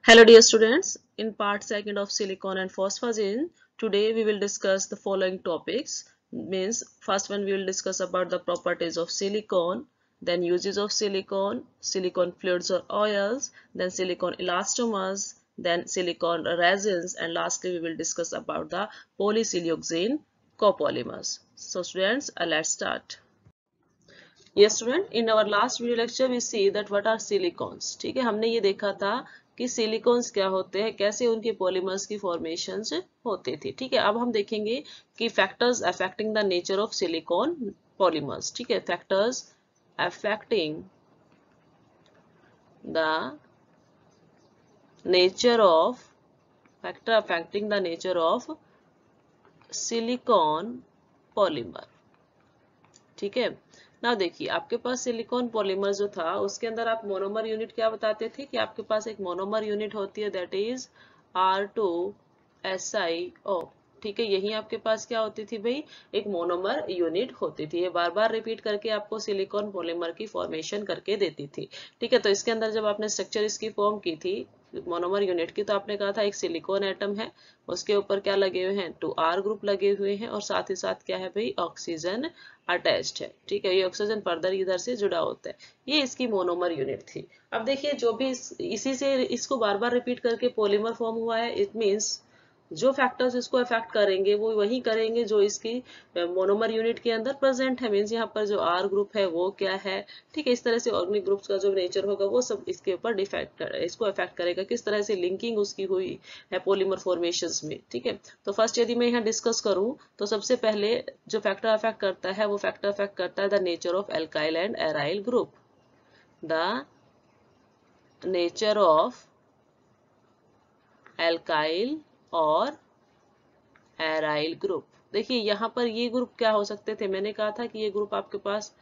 Hello dear students, in part 2nd of silicon and phosphogen, today we will discuss the following topics. Means first one we will discuss about the properties of silicon, then uses of silicon, silicon fluids or oils, then silicon elastomers, then silicon resins, and lastly we will discuss about the polysiloxane copolymers. So students, let's start. Yes student in our last video lecture we see that what are silicons. ठीक है, हमने ये देखा था कि silicones क्या होते हैं, कैसे उनके पॉलीमर्स की फॉर्मेशंस होती थी. ठीक है, अब हम देखेंगे कि factors affecting the nature of silicone polymers. ठीक है, factors affecting the nature of factor affecting the nature of silicon polymer. ठीक है, ना देखिए आपके पास सिलिकॉन पॉलीमर जो था उसके अंदर आप मोनोमर यूनिट क्या बताते थे कि आपके पास एक मोनोमर यूनिट होती है दैट इज R2SiO. ठीक है, यही आपके पास क्या होती थी भाई, एक मोनोमर यूनिट होती थी. ये बार बार रिपीट करके आपको सिलिकॉन पॉलीमर की फॉर्मेशन करके देती थी. ठीक है, तो इसके अंदर जब आपने स्ट्रक्चर इसकी फॉर्म की थी मोनोमर यूनिट की, तो आपने कहा था एक सिलिकॉन एटम है, उसके ऊपर क्या लगे हुए हैं, 2R ग्रुप लगे हुए हैं, और साथ ही साथ क्या है भाई, ऑक्सीजन अटैच्ड है. ठीक है, ये ऑक्सीजन फर्दर इधर से जुड़ा होता है. ये इसकी मोनोमर यूनिट थी. अब देखिए जो भी इसी से इसको बार बार रिपीट करके पॉलीमर फॉर्म हुआ है, इट मींस जो फैक्टर्स इसको अफेक्ट करेंगे वो वही करेंगे जो इसकी मोनोमर यूनिट के अंदर प्रेजेंट है. मींस यहाँ पर जो R ग्रुप है वो क्या है. ठीक है, इस तरह से ऑर्गेनिक ग्रुप्स का जो नेचर होगा वो सब इसके ऊपर इसको अफेक्ट करेगा, किस तरह से लिंकिंग उसकी हुई है पॉलीमर फॉर्मेशंस में. ठीक है, तो फर्स्ट यदि मैं यहाँ डिस्कस करूँ तो सबसे पहले जो फैक्टर अफेक्ट करता है वो फैक्टर अफेक्ट करता है the nature of alkyl and aryl group. The nature of alkyl और एराइल ग्रुप. देखिए यहाँ पर ये ग्रुप क्या हो सकते थे, मैंने कहा था कि ये ग्रुप आपके पास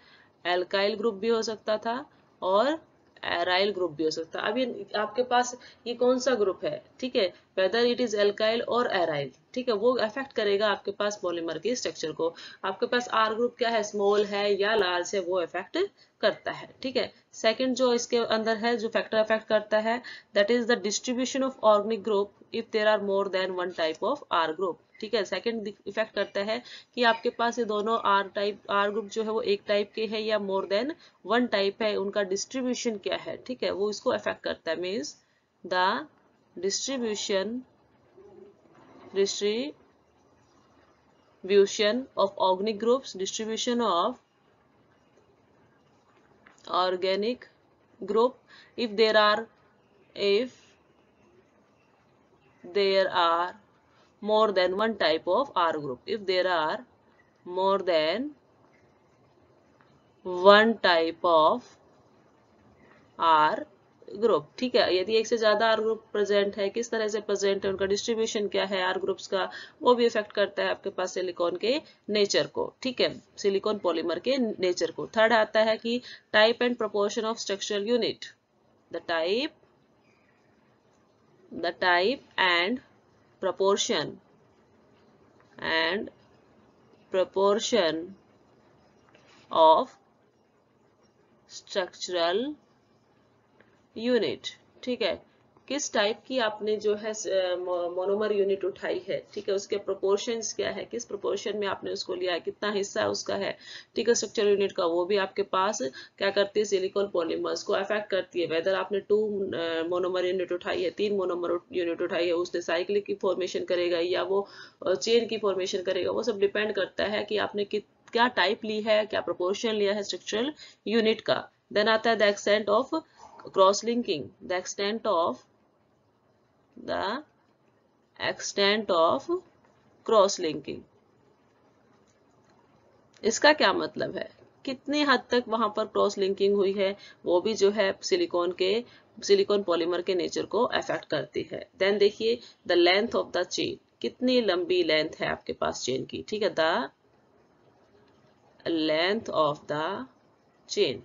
एल्काइल ग्रुप भी हो सकता था और एराइल ग्रुप भी हो सकता है. अब ये आपके पास ये कौन सा ग्रुप है, ठीक है, वेदर इट इज एल्काइल और एराइल. ठीक है, वो अफेक्ट करेगा आपके पास पॉलीमर के स्ट्रक्चर को. आपके पास आर ग्रुप क्या है, स्मॉल है या लार्ज है, वो अफेक्ट करता है. ठीक है, सेकंड जो इसके अंदर है जो फैक्टर अफेक्ट करता है that is the distribution of organic group if there are more than one type of R group. ठीक है, सेकंड इफेक्ट करता है कि आपके पास ये दोनों आर ग्रुप जो है वो एक टाइप के है या मोर देन वन टाइप है, उनका डिस्ट्रीब्यूशन क्या है. ठीक है, वो इसको अफेक्ट करता है. Means the distribution of organic groups, distribution of organic group if there are more than one type of R group. If there are more than one type of R group. ठीक है, यदि एक से ज्यादा are group present है, किस तरह से प्रेजेंट है, उनका डिस्ट्रीब्यूशन क्या है आर ग्रुप्स का, वो भी इफेक्ट करता है आपके पास सिलिकॉन के नेचर को. ठीक है, सिलिकॉन पॉलीमर के नेचर को. थर्ड आता है कि type and proportion of structural unit. The type and proportion of structural unit. ठीक है, किस टाइप की आपने जो है मोनोमर यूनिट उठाई है, ठीक है, उसके प्रोपोर्शंस क्या है, किस प्रोपोर्शन में आपने उसको लिया है, कितना हिस्सा उसका है. ठीक है, स्ट्रक्चर यूनिट का वो भी आपके पास क्या करती है, सिलिकॉन पॉलीमर्स को अफेक्ट करती है. वेदर आपने 2 मोनोमर यूनिट उठाई है, 3 मोनोमर यूनिट उठाई है, उसने साइक्लिक की फॉर्मेशन करेगा या वो चेन की फॉर्मेशन करेगा, वो सब डिपेंड करता है कि आपने क्या टाइप ली है, क्या प्रोपोर्शन लिया है स्ट्रक्चरल यूनिट का. देन आता है the extent of cross linking, the extent of cross linking. इसका क्या मतलब है, कितनी हद तक वहां पर क्रॉस लिंकिंग हुई है, वो भी जो है सिलिकॉन पॉलीमर के नेचर को अफेक्ट करती है. देन देखिए the length of the chain, कितनी लंबी लेंथ है आपके पास चेन की. ठीक है, the length of the chain.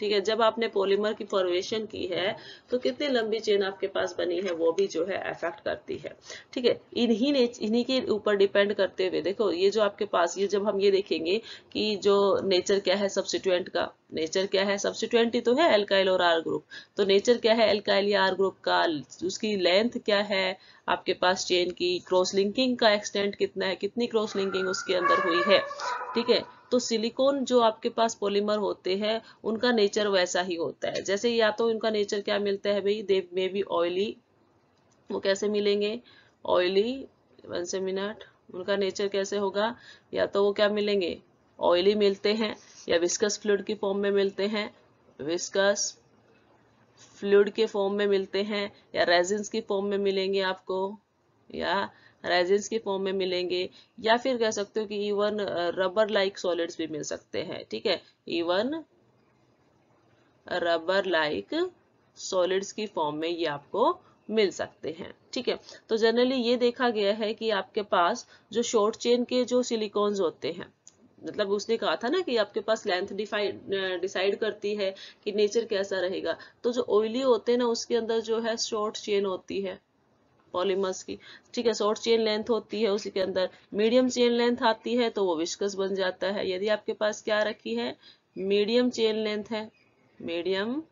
ठीक है, जब आपने पॉलीमर की फॉर्मेशन की है तो कितनी लंबी चेन आपके पास बनी है वो भी जो है अफेक्ट करती है। ठीक है, इन्हीं के ऊपर डिपेंड करते हुए देखो ये जो आपके पास ये जब हम ये देखेंगे कि जो नेचर क्या है सब्स्टिट्यूएंट का, नेचर क्या है सब्स्टिट्यूएंट ही तो है एल्काइल और आर ग्रुप, तो नेचर क्या है एल्काइल या आर ग्रुप का, उसकी लेंथ क्या है आपके पास चेन की, क्रॉस लिंकिंग का एक्सटेंट कितना है, कितनी क्रॉस लिंकिंग उसके अंदर हुई है। ठीक है, तो सिलिकॉन जो आपके पास पॉलीमर होते हैं उनका नेचर वैसा ही होता है, जैसे या तो उनका नेचर क्या मिलता है भाई, दे मे बी ऑयली, वो कैसे मिलेंगे ऑयली, वन से मिनट, उनका नेचर कैसे होगा, या तो वो क्या मिलेंगे ऑयली मिलते हैं, या विस्कस फ्लूइड की फॉर्म में मिलते हैं, विस्कस फ्लूइड के फॉर्म में मिलते हैं, या रेजिन्स की फॉर्म में मिलेंगे आपको, या रेजिन्स की फॉर्म में मिलेंगे, या फिर कह सकते हो कि इवन रबर लाइक सॉलिड्स भी मिल सकते हैं। ठीक है, इवन रबर लाइक सॉलिड्स की फॉर्म में ये आपको मिल सकते हैं। ठीक है, तो जनरली ये देखा गया है कि आपके पास जो शॉर्ट चेन के जो सिलिकॉन्स होते हैं, मतलब उसने कहा था ना कि आपके पास लेंथ डिसाइड करती है कि नेचर कैसा रहेगा, तो जो ऑयली होते हैं ना उसके अंदर जो है शॉर्ट चेन होती है पॉलीमर्स की। ठीक है, शॉर्ट चेन लेंथ होती है उसी के अंदर, मीडियम चेन लेंथ आती है तो वो विस्कस बन जाता है। यदि आपके पास क्या रखी है मीडियम चेन लेंथ है, मीडियम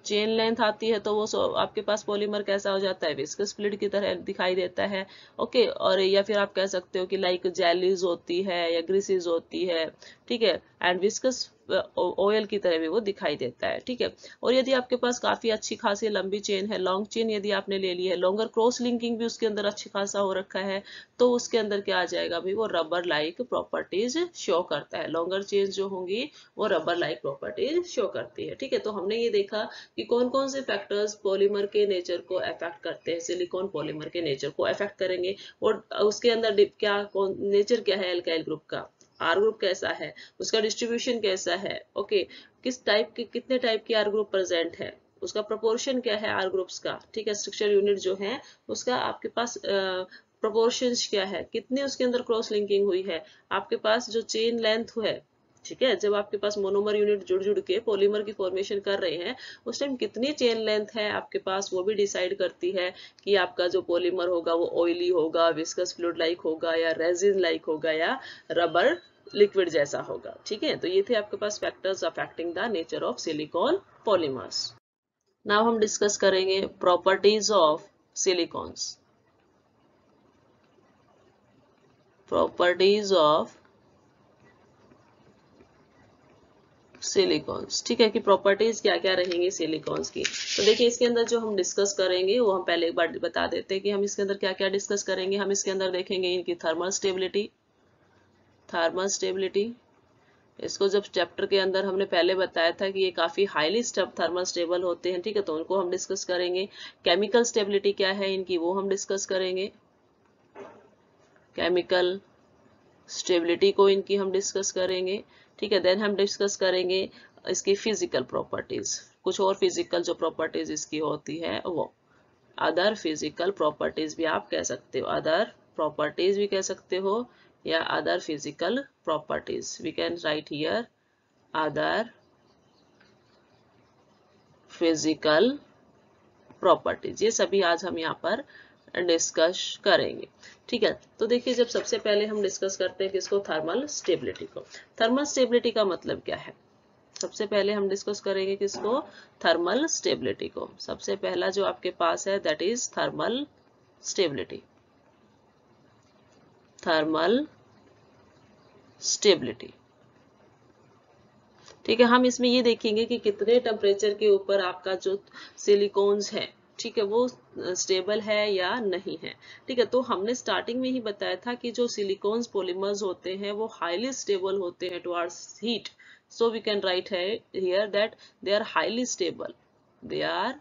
चेन लेंथ आती है तो वो आपके पास पॉलीमर कैसा हो जाता है विस्कस फ्लूइड की तरह दिखाई देता है। ओके, और या फिर आप कह सकते हो कि लाइक जेलीज होती है या ग्रीसीज होती है। ठीक है, एंड विस्कस ऑयल की तरह भी वो दिखाई देता है। ठीक है, और यदि आपके पास काफी अच्छी खासी लंबी चेन है, लॉन्ग चेन यदि आपने ले ली है, लॉन्गर क्रॉस लिंकिंग भी उसके अंदर अच्छी खासा हो रखा है, तो उसके अंदर क्या आ जाएगा भाई वो रबर लाइक प्रॉपर्टीज शो करता है। लॉन्गर चेन जो होंगी वो रबर लाइक प्रॉपर्टीज शो करती है। ठीक है, तो हमने ये देखा कि कौन कौन से फैक्टर्स पॉलीमर के नेचर को अफेक्ट करते हैं, सिलिकॉन पॉलीमर के नेचर को अफेक्ट करेंगे, और उसके अंदर क्या नेचर क्या है एल्काइल ग्रुप का, आर ग्रुप कैसा है, उसका डिस्ट्रीब्यूशन कैसा है। ओके, किस टाइप के कितने टाइप के आर ग्रुप प्रेजेंट है, उसका प्रोपोर्शन क्या है आर ग्रुप्स का। ठीक है, स्ट्रक्चर यूनिट जो है उसका आपके पास प्रोपोर्शंस क्या है, कितनी उसके अंदर क्रॉस लिंकिंग हुई है, आपके पास जो चेन लेंथ है। ठीक है, जब आपके पास मोनोमर यूनिट जुड़ जुड़ के पॉलीमर की फॉर्मेशन कर रहे हैं उस टाइम कितनी चेन लेंथ है आपके पास वो भी डिसाइड करती है कि आपका जो पॉलीमर होगा वो ऑयली होगा, विस्कस फ्लूइड लाइक होगा, या रेजिन लाइक होगा, या रबर लिक्विड जैसा होगा। ठीक है, तो ये थे आपके पास factors affecting the nature of silicone polymers. Now हम डिस्कस करेंगे properties of silicones. Properties of silicones. ठीक है, कि प्रॉपर्टीज क्या क्या रहेंगी सिलिकॉन्स की। तो देखिए इसके अंदर जो हम डिस्कस करेंगे वो हम पहले एक बार बता देते हैं कि हम इसके अंदर क्या क्या डिस्कस करेंगे। हम इसके अंदर देखेंगे इनकी थर्मल स्टेबिलिटी, थर्मल स्टेबिलिटी, इसको जब चैप्टर के अंदर हमने पहले बताया था कि ये काफी हाईली थर्मल स्टेबल होते हैं। ठीक है, तो उनको हम डिस्कस करेंगे। केमिकल स्टेबिलिटी क्या है इनकी वो हम डिस्कस करेंगे, केमिकल स्टेबिलिटी को इनकी हम डिस्कस करेंगे। ठीक है, देन हम डिस्कस करेंगे इसकी फिजिकल प्रॉपर्टीज, कुछ और फिजिकल जो प्रॉपर्टीज इसकी होती है वो, अदर फिजिकल प्रॉपर्टीज भी आप कह सकते हो, अदर प्रॉपर्टीज भी कह सकते हो, या other physical properties, we can write here other physical properties, ये सभी आज हम यहाँ पर डिस्कस करेंगे। ठीक है, तो देखिए जब सबसे पहले हम डिस्कस करते हैं किसको, थर्मल स्टेबिलिटी को। थर्मल स्टेबिलिटी का मतलब क्या है, सबसे पहले हम डिस्कस करेंगे किसको, थर्मल स्टेबिलिटी को। सबसे पहला जो आपके पास है that is thermal stability, thermal stability. ठीक है, हम इसमें ये देखेंगे कि कितने टेम्परेचर के ऊपर आपका जो सिलिकॉन्स है, ठीक है, वो स्टेबल है या नहीं है। ठीक है, तो हमने स्टार्टिंग में ही बताया था कि जो सिलिकॉन्स पॉलीमर्स होते हैं वो हाईली स्टेबल होते हैं towards heat, so we can write here that they are highly stable, they are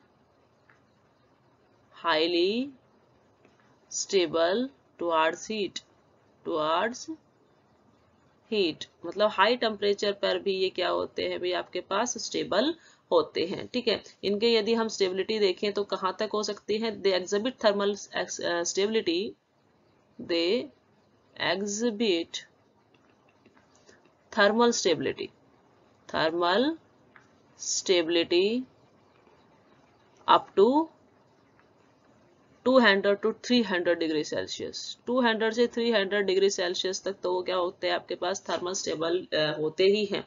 highly stable towards heat, मतलब हाई टेम्परेचर पर भी ये क्या होते हैं भाई आपके पास स्टेबल होते हैं। ठीक है, इनके यदि हम स्टेबिलिटी देखें तो कहाँ तक हो सकती है, they exhibit thermal stability, they exhibit thermal stability, thermal stability up to 200 to 300 degree Celsius. 200 से 300 डिग्री सेल्सियस तक तो वो क्या होते हैं आपके पास थर्मल स्टेबल होते ही हैं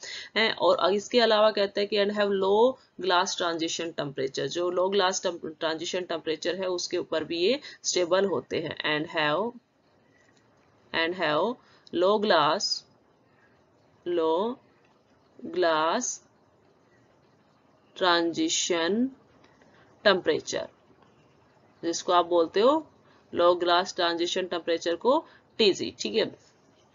और इसके अलावा कहता है कि and have low glass transition temperature, जो लो ग्लास ट्रांजिशन टेम्परेचर है उसके ऊपर भी ये स्टेबल होते हैं। And have low glass transition temperature, जिसको आप बोलते हो लो ग्लास ट्रांजिशन टेम्परेचर को टीजी। ठीक है,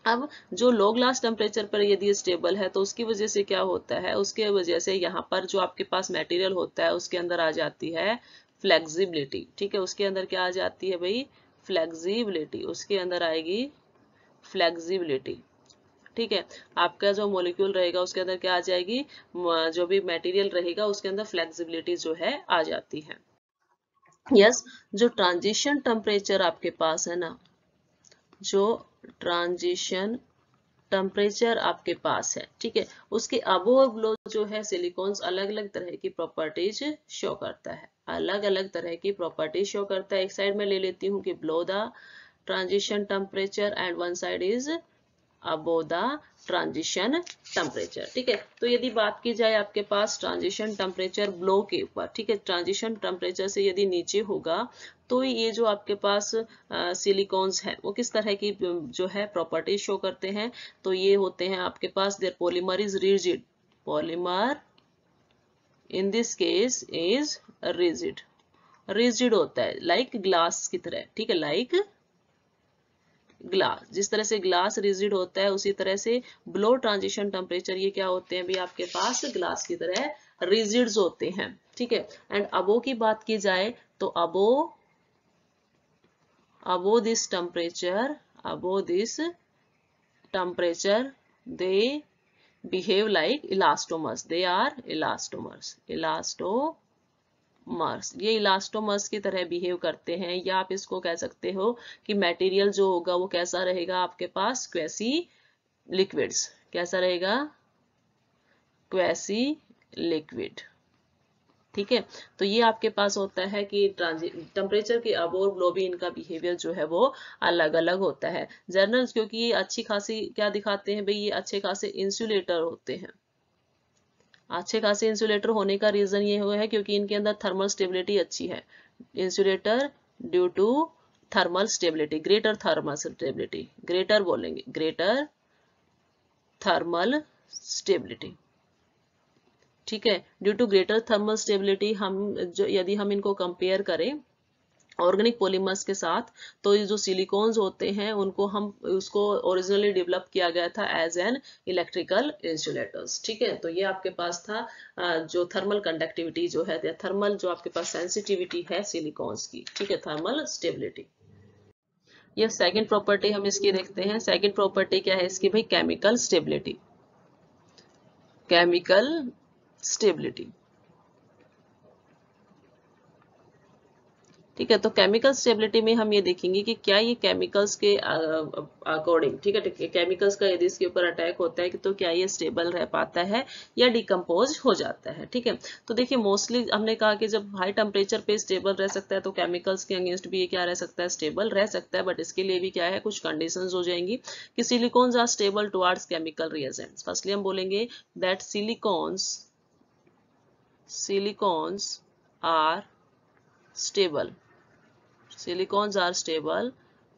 अब जो लो ग्लास टेम्परेचर पर यदि स्टेबल है तो उसकी वजह से क्या होता है, उसके वजह से यहाँ पर जो आपके पास मटेरियल होता है उसके अंदर आ जाती है फ्लेक्सिबिलिटी। ठीक है, उसके अंदर क्या आ जाती है भाई, फ्लेक्सिबिलिटी, उसके अंदर आएगी फ्लेक्सिबिलिटी। ठीक है, आपका जो मॉलिक्यूल रहेगा उसके अंदर क्या आ जाएगी, जो भी मटेरियल रहेगा उसके अंदर फ्लेक्सिबिलिटी जो है आ जाती है। यस, जो ट्रांजिशन टेम्परेचर आपके पास है ना, जो ट्रांजिशन टेम्परेचर आपके पास है, ठीक है, उसके अबोव लो जो है सिलिकॉन्स अलग अलग तरह की प्रॉपर्टीज शो करता है, अलग अलग तरह की प्रॉपर्टीज शो करता है। एक साइड में ले लेती हूँ कि below the transition temperature and one side is above the transition temperature. ठीक है, तो यदि बात की जाए आपके पास ट्रांजिशन टेम्परेचर ब्लो के ऊपर, ठीक है, ट्रांजिशन टेम्परेचर से यदि नीचे होगा तो ये जो आपके पास सिलिकॉन्स है वो किस तरह की जो है प्रॉपर्टी शो करते हैं, तो ये होते हैं आपके पास there polymer is rigid, polymer in this case is rigid, rigid होता है लाइक ग्लास की तरह। ठीक है, लाइक ग्लास, जिस तरह से ग्लास रिजिड होता है उसी तरह से ब्लो ट्रांजिशन टेम्परेचर ये क्या होते हैं भी आपके पास ग्लास की तरह रिजिड्स होते हैं। ठीक है, एंड अबो की बात की जाए तो above this temperature they behave like elastomers, they are elastomers, ये इलास्टोमर्स की तरह बिहेव करते हैं, या आप इसको कह सकते हो कि मटेरियल जो होगा वो कैसा रहेगा आपके पास, क्वेसी लिक्विड्स, कैसा रहेगा, क्वेसी लिक्विड। ठीक है, तो ये आपके पास होता है कि टेम्परेचर के अब और बिलो भी इनका बिहेवियर जो है वो अलग अलग होता है। जर्नल्स क्योंकि ये अच्छी खासी क्या दिखाते हैं भाई, ये अच्छे खासे इंसुलेटर होते हैं। अच्छे खासे इंसुलेटर होने का रीजन ये हुआ है क्योंकि इनके अंदर थर्मल स्टेबिलिटी अच्छी है। Insulator due to thermal stability, greater thermal stability, greater बोलेंगे, ग्रेटर थर्मल स्टेबिलिटी। ठीक है, due to greater thermal stability हम जो यदि हम इनको कंपेयर करें ऑर्गेनिक पॉलीमर्स के साथ, तो ये जो सिलिकॉन्स होते हैं उनको हम उसको ओरिजिनली डेवलप किया गया था एज एन इलेक्ट्रिकल इंसुलेटर्स। ठीक है, तो ये आपके पास था जो थर्मल कंडक्टिविटी जो है, थर्मल जो आपके पास सेंसिटिविटी है सिलिकॉन्स की। ठीक है, थर्मल स्टेबिलिटी। ये सेकंड प्रॉपर्टी हम इसकी देखते हैं। सेकंड प्रॉपर्टी क्या है इसकी भाई, केमिकल स्टेबिलिटी, केमिकल स्टेबिलिटी। ठीक है, तो केमिकल स्टेबिलिटी में हम ये देखेंगे कि क्या ये केमिकल्स के अकॉर्डिंग, ठीक है, केमिकल्स का यदि इसके ऊपर अटैक होता है तो क्या ये स्टेबल रह पाता है या डिकम्पोज हो जाता है। ठीक है, तो देखिए मोस्टली हमने कहा कि जब हाई टेम्परेचर पे स्टेबल रह सकता है तो केमिकल्स के अगेंस्ट भी ये क्या रह सकता है, स्टेबल रह सकता है, बट इसके लिए भी क्या है, कुछ कंडीशंस हो जाएंगी कि silicons are stable towards chemical reagents. Firstly हम बोलेंगे that silicons are stable, silicons are stable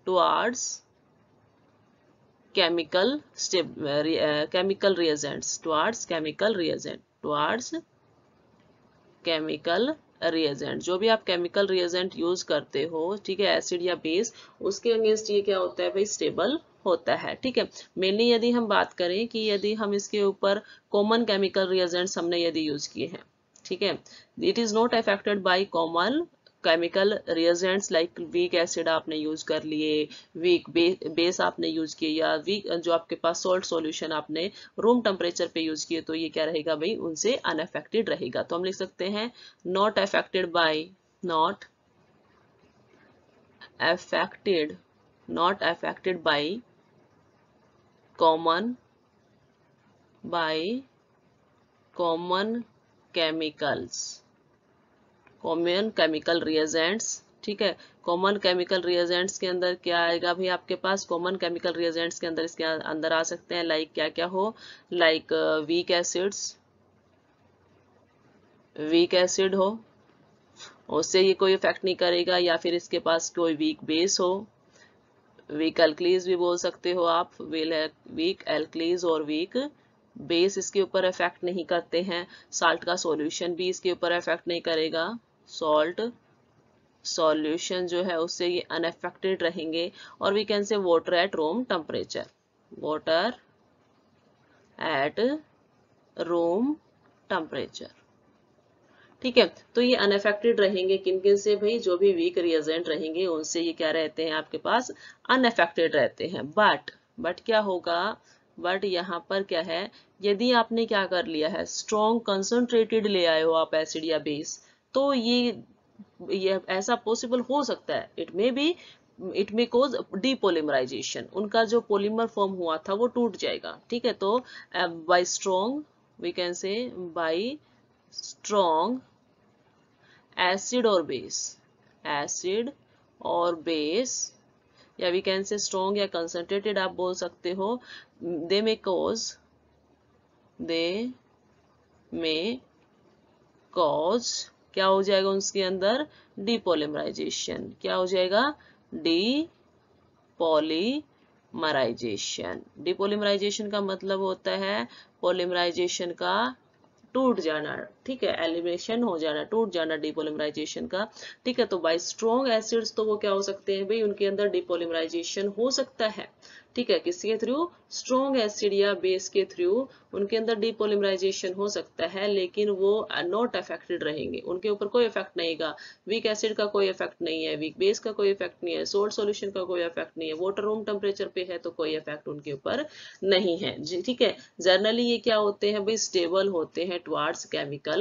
towards chemical reagents, towards chemical reagent, जो भी आप केमिकल रिएजेंट यूज करते हो, ठीक है, एसिड या बेस, उसके अगेंस्ट ये क्या होता है भाई, स्टेबल होता है। ठीक है, मेनली यदि हम बात करें कि यदि हम इसके ऊपर कॉमन केमिकल रिएजेंट्स हमने यदि यूज किए हैं, ठीक है, it is not affected by common chemical reagents like weak acid आपने यूज कर लिए, वीक बेस आपने यूज किए, या वीक जो आपके पास सॉल्ट सॉल्यूशन आपने रूम टेम्परेचर पे यूज किए, तो ये क्या रहेगा भाई, उनसे अनअफेक्टेड रहेगा। तो हम लिख सकते हैं not affected by common chemicals, common chemical reagents. ठीक है, कॉमन केमिकल रिएजेंट्स के अंदर क्या आएगा भाई आपके पास? कॉमन केमिकल रिएजेंट्स के अंदर इसके अंदर आ सकते हैं लाइक क्या क्या हो, like weak acids, weak acid हो, उससे ये कोई इफेक्ट नहीं करेगा, या फिर इसके पास कोई वीक बेस हो, वीक एल्कलीज भी बोल सकते हो आप, वीक एल्कलीज और वीक बेस इसके ऊपर इफेक्ट नहीं करते हैं। साल्ट का सॉल्यूशन भी इसके ऊपर इफेक्ट नहीं करेगा, सॉल्ट सॉल्यूशन जो है उससे ये अनअफेक्टेड रहेंगे। और we can say water at room temperature, water at room temperature. ठीक है, तो ये अनअफेक्टेड रहेंगे किन किन से भाई? जो भी वीक रिएजेंट रहेंगे उनसे ये क्या रहते हैं आपके पास? अनअफेक्टेड रहते हैं। बट क्या होगा? बट यहाँ पर क्या है, यदि आपने क्या कर लिया है, स्ट्रॉन्ग कंसंट्रेटेड ले आए हो आप एसिड या बेस, तो ये ऐसा पॉसिबल हो सकता है, इट मे कोज डीपोलिमराइजेशन, उनका जो पॉलीमर फॉर्म हुआ था वो टूट जाएगा। ठीक है, तो by strong we can say by strong acid और बेस, एसिड और बेस, या वी कैन से स्ट्रॉन्ग या कंसंट्रेटेड आप बोल सकते हो, दे मे कॉज क्या हो जाएगा उसके अंदर? डीपोलिमराइजेशन। क्या हो जाएगा? डीपोलिमराइजेशन। डीपोलिमराइजेशन का मतलब होता है पॉलीमराइजेशन का टूट जाना। ठीक है, एलिमिनेशन हो जाना, टूट जाना डीपोलिमराइजेशन का। ठीक है, तो बाय स्ट्रॉन्ग एसिड्स तो वो क्या हो सकते हैं भाई? उनके अंदर डीपोलिमराइजेशन हो सकता है। ठीक है, किसके थ्रू? स्ट्रॉन्ग एसिड या बेस के थ्रू उनके अंदर डीपोलिमराइजेशन हो सकता है, लेकिन वो नॉट अफेक्टेड रहेंगे, उनके ऊपर कोई इफेक्ट नहीं आएगा। वीक एसिड का कोई इफेक्ट नहीं है, वीक बेस का कोई इफेक्ट नहीं है, सोल्ट सॉल्यूशन का कोई इफेक्ट नहीं है, वाटर रूम टेम्परेचर पे है तो कोई इफेक्ट उनके ऊपर नहीं है जी। ठीक है, जनरली ये क्या होते हैं भाई? स्टेबल होते हैं towards chemical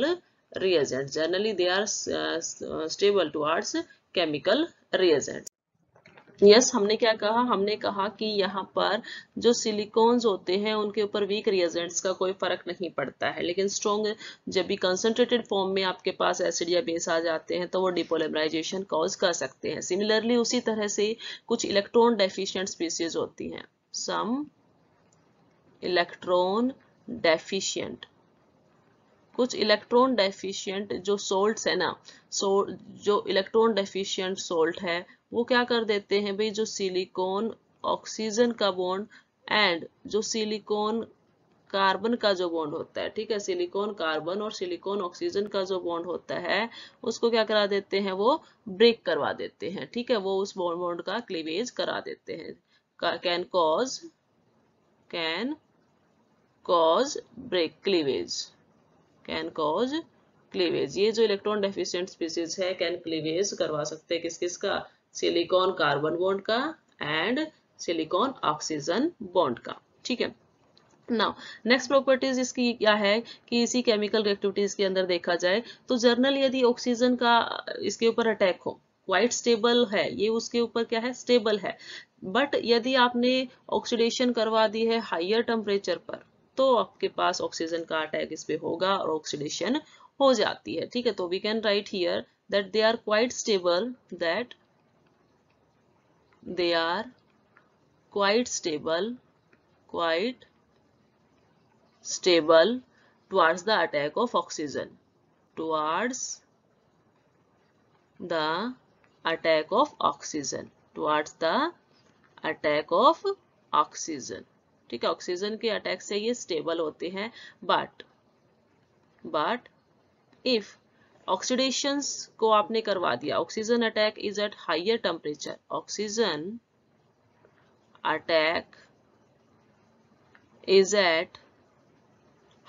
reagent, generally they are stable towards chemical reagent. Yes, हमने क्या कहा? हमने कहा कि यहाँ पर जो सिलिकॉन्स होते हैं उनके ऊपर वीक रिएजेंट्स का कोई फर्क नहीं पड़ता है, लेकिन स्ट्रॉन्ग जब भी कंसंट्रेटेड फॉर्म में आपके पास एसिड या बेस आ जाते हैं तो वो डिपोलिमराइजेशन कॉज कर सकते हैं। सिमिलरली उसी तरह से कुछ इलेक्ट्रॉन डेफिशिएंट स्पीसीज होती हैं, सम इलेक्ट्रॉन डेफिशिएंट, कुछ इलेक्ट्रॉन डेफिशिएंट जो सोल्ट्स है ना, जो इलेक्ट्रॉन डेफिशिएंट सोल्ट है वो क्या कर देते हैं भाई? जो सिलिकॉन ऑक्सीजन का बॉन्ड एंड जो सिलिकॉन कार्बन का जो बॉन्ड होता है, ठीक है, सिलिकॉन कार्बन और सिलिकॉन ऑक्सीजन का जो बॉन्ड होता है उसको क्या करा देते हैं? वो ब्रेक करवा देते हैं। ठीक है, वो उस बॉन्ड का क्लीवेज करा देते हैं। Can cause break cleavage, can cause cleavage. ये जो इलेक्ट्रॉन डेफिशिएंट स्पीसीज है कैन क्लीवेज करवा सकते हैं किस किस का? सिलिकॉन कार्बन बॉन्ड का एंड सिलिकॉन ऑक्सीजन बॉन्ड का। ठीक है, नाउ नेक्स्ट प्रॉपर्टीज इसकी क्या है कि इसी केमिकल रिएक्टिविटीज के अंदर देखा जाए तो जर्नल यदि ऑक्सीजन का इसके ऊपर अटैक हो, क्वाइट स्टेबल है ये, उसके ऊपर क्या है? स्टेबल है। बट यदि आपने ऑक्सीडेशन करवा दी है हाइयर टेम्परेचर पर तो आपके पास ऑक्सीजन का अटैक इस पे होगा और ऑक्सीडेशन हो जाती है। ठीक है, तो we can write here that they are quite stable, that they are quite stable, quite stable towards the attack of oxygen, towards the attack of oxygen, towards the attack of oxygen। ठीक है, oxygen के attack से ये stable होते हैं। But if oxidation को आपने करवा दिया, oxygen attack is at higher temperature, oxygen attack is at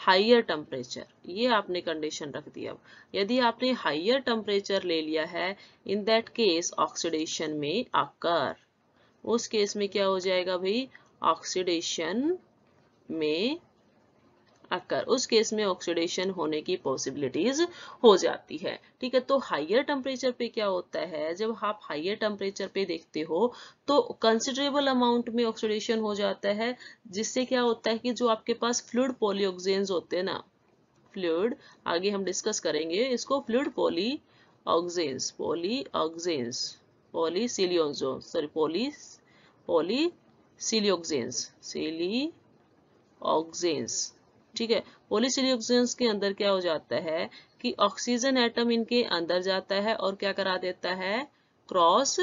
higher temperature, ये आपने कंडीशन रख दिया। यदि आपने हाइयर टेम्परेचर ले लिया है, इन दैट केस ऑक्सीडेशन में अकर, उस केस में क्या हो जाएगा भाई? ऑक्सीडेशन में अकर, उस केस में ऑक्सीडेशन होने की पॉसिबिलिटीज हो जाती है। ठीक है, तो हाइयर टेम्परेचर पे क्या होता है? जब आप हाइयर टेम्परेचर पे देखते हो तो कंसिडरेबल अमाउंट में ऑक्सीडेशन हो जाता है, जिससे क्या होता है कि जो आपके पास फ्लूइड पॉलीऑक्सेन्स होते हैं ना, फ्लूइड, आगे हम डिस्कस करेंगे इसको, फ्लूइड पॉलीऑक्सेन्स, पॉलीसिलियोक्सेन्स, ठीक है। पॉलीसिलियोक्सेन्स के अंदर क्या हो जाता है कि ऑक्सीजन एटम इनके अंदर जाता है और क्या करा देता है, क्रॉस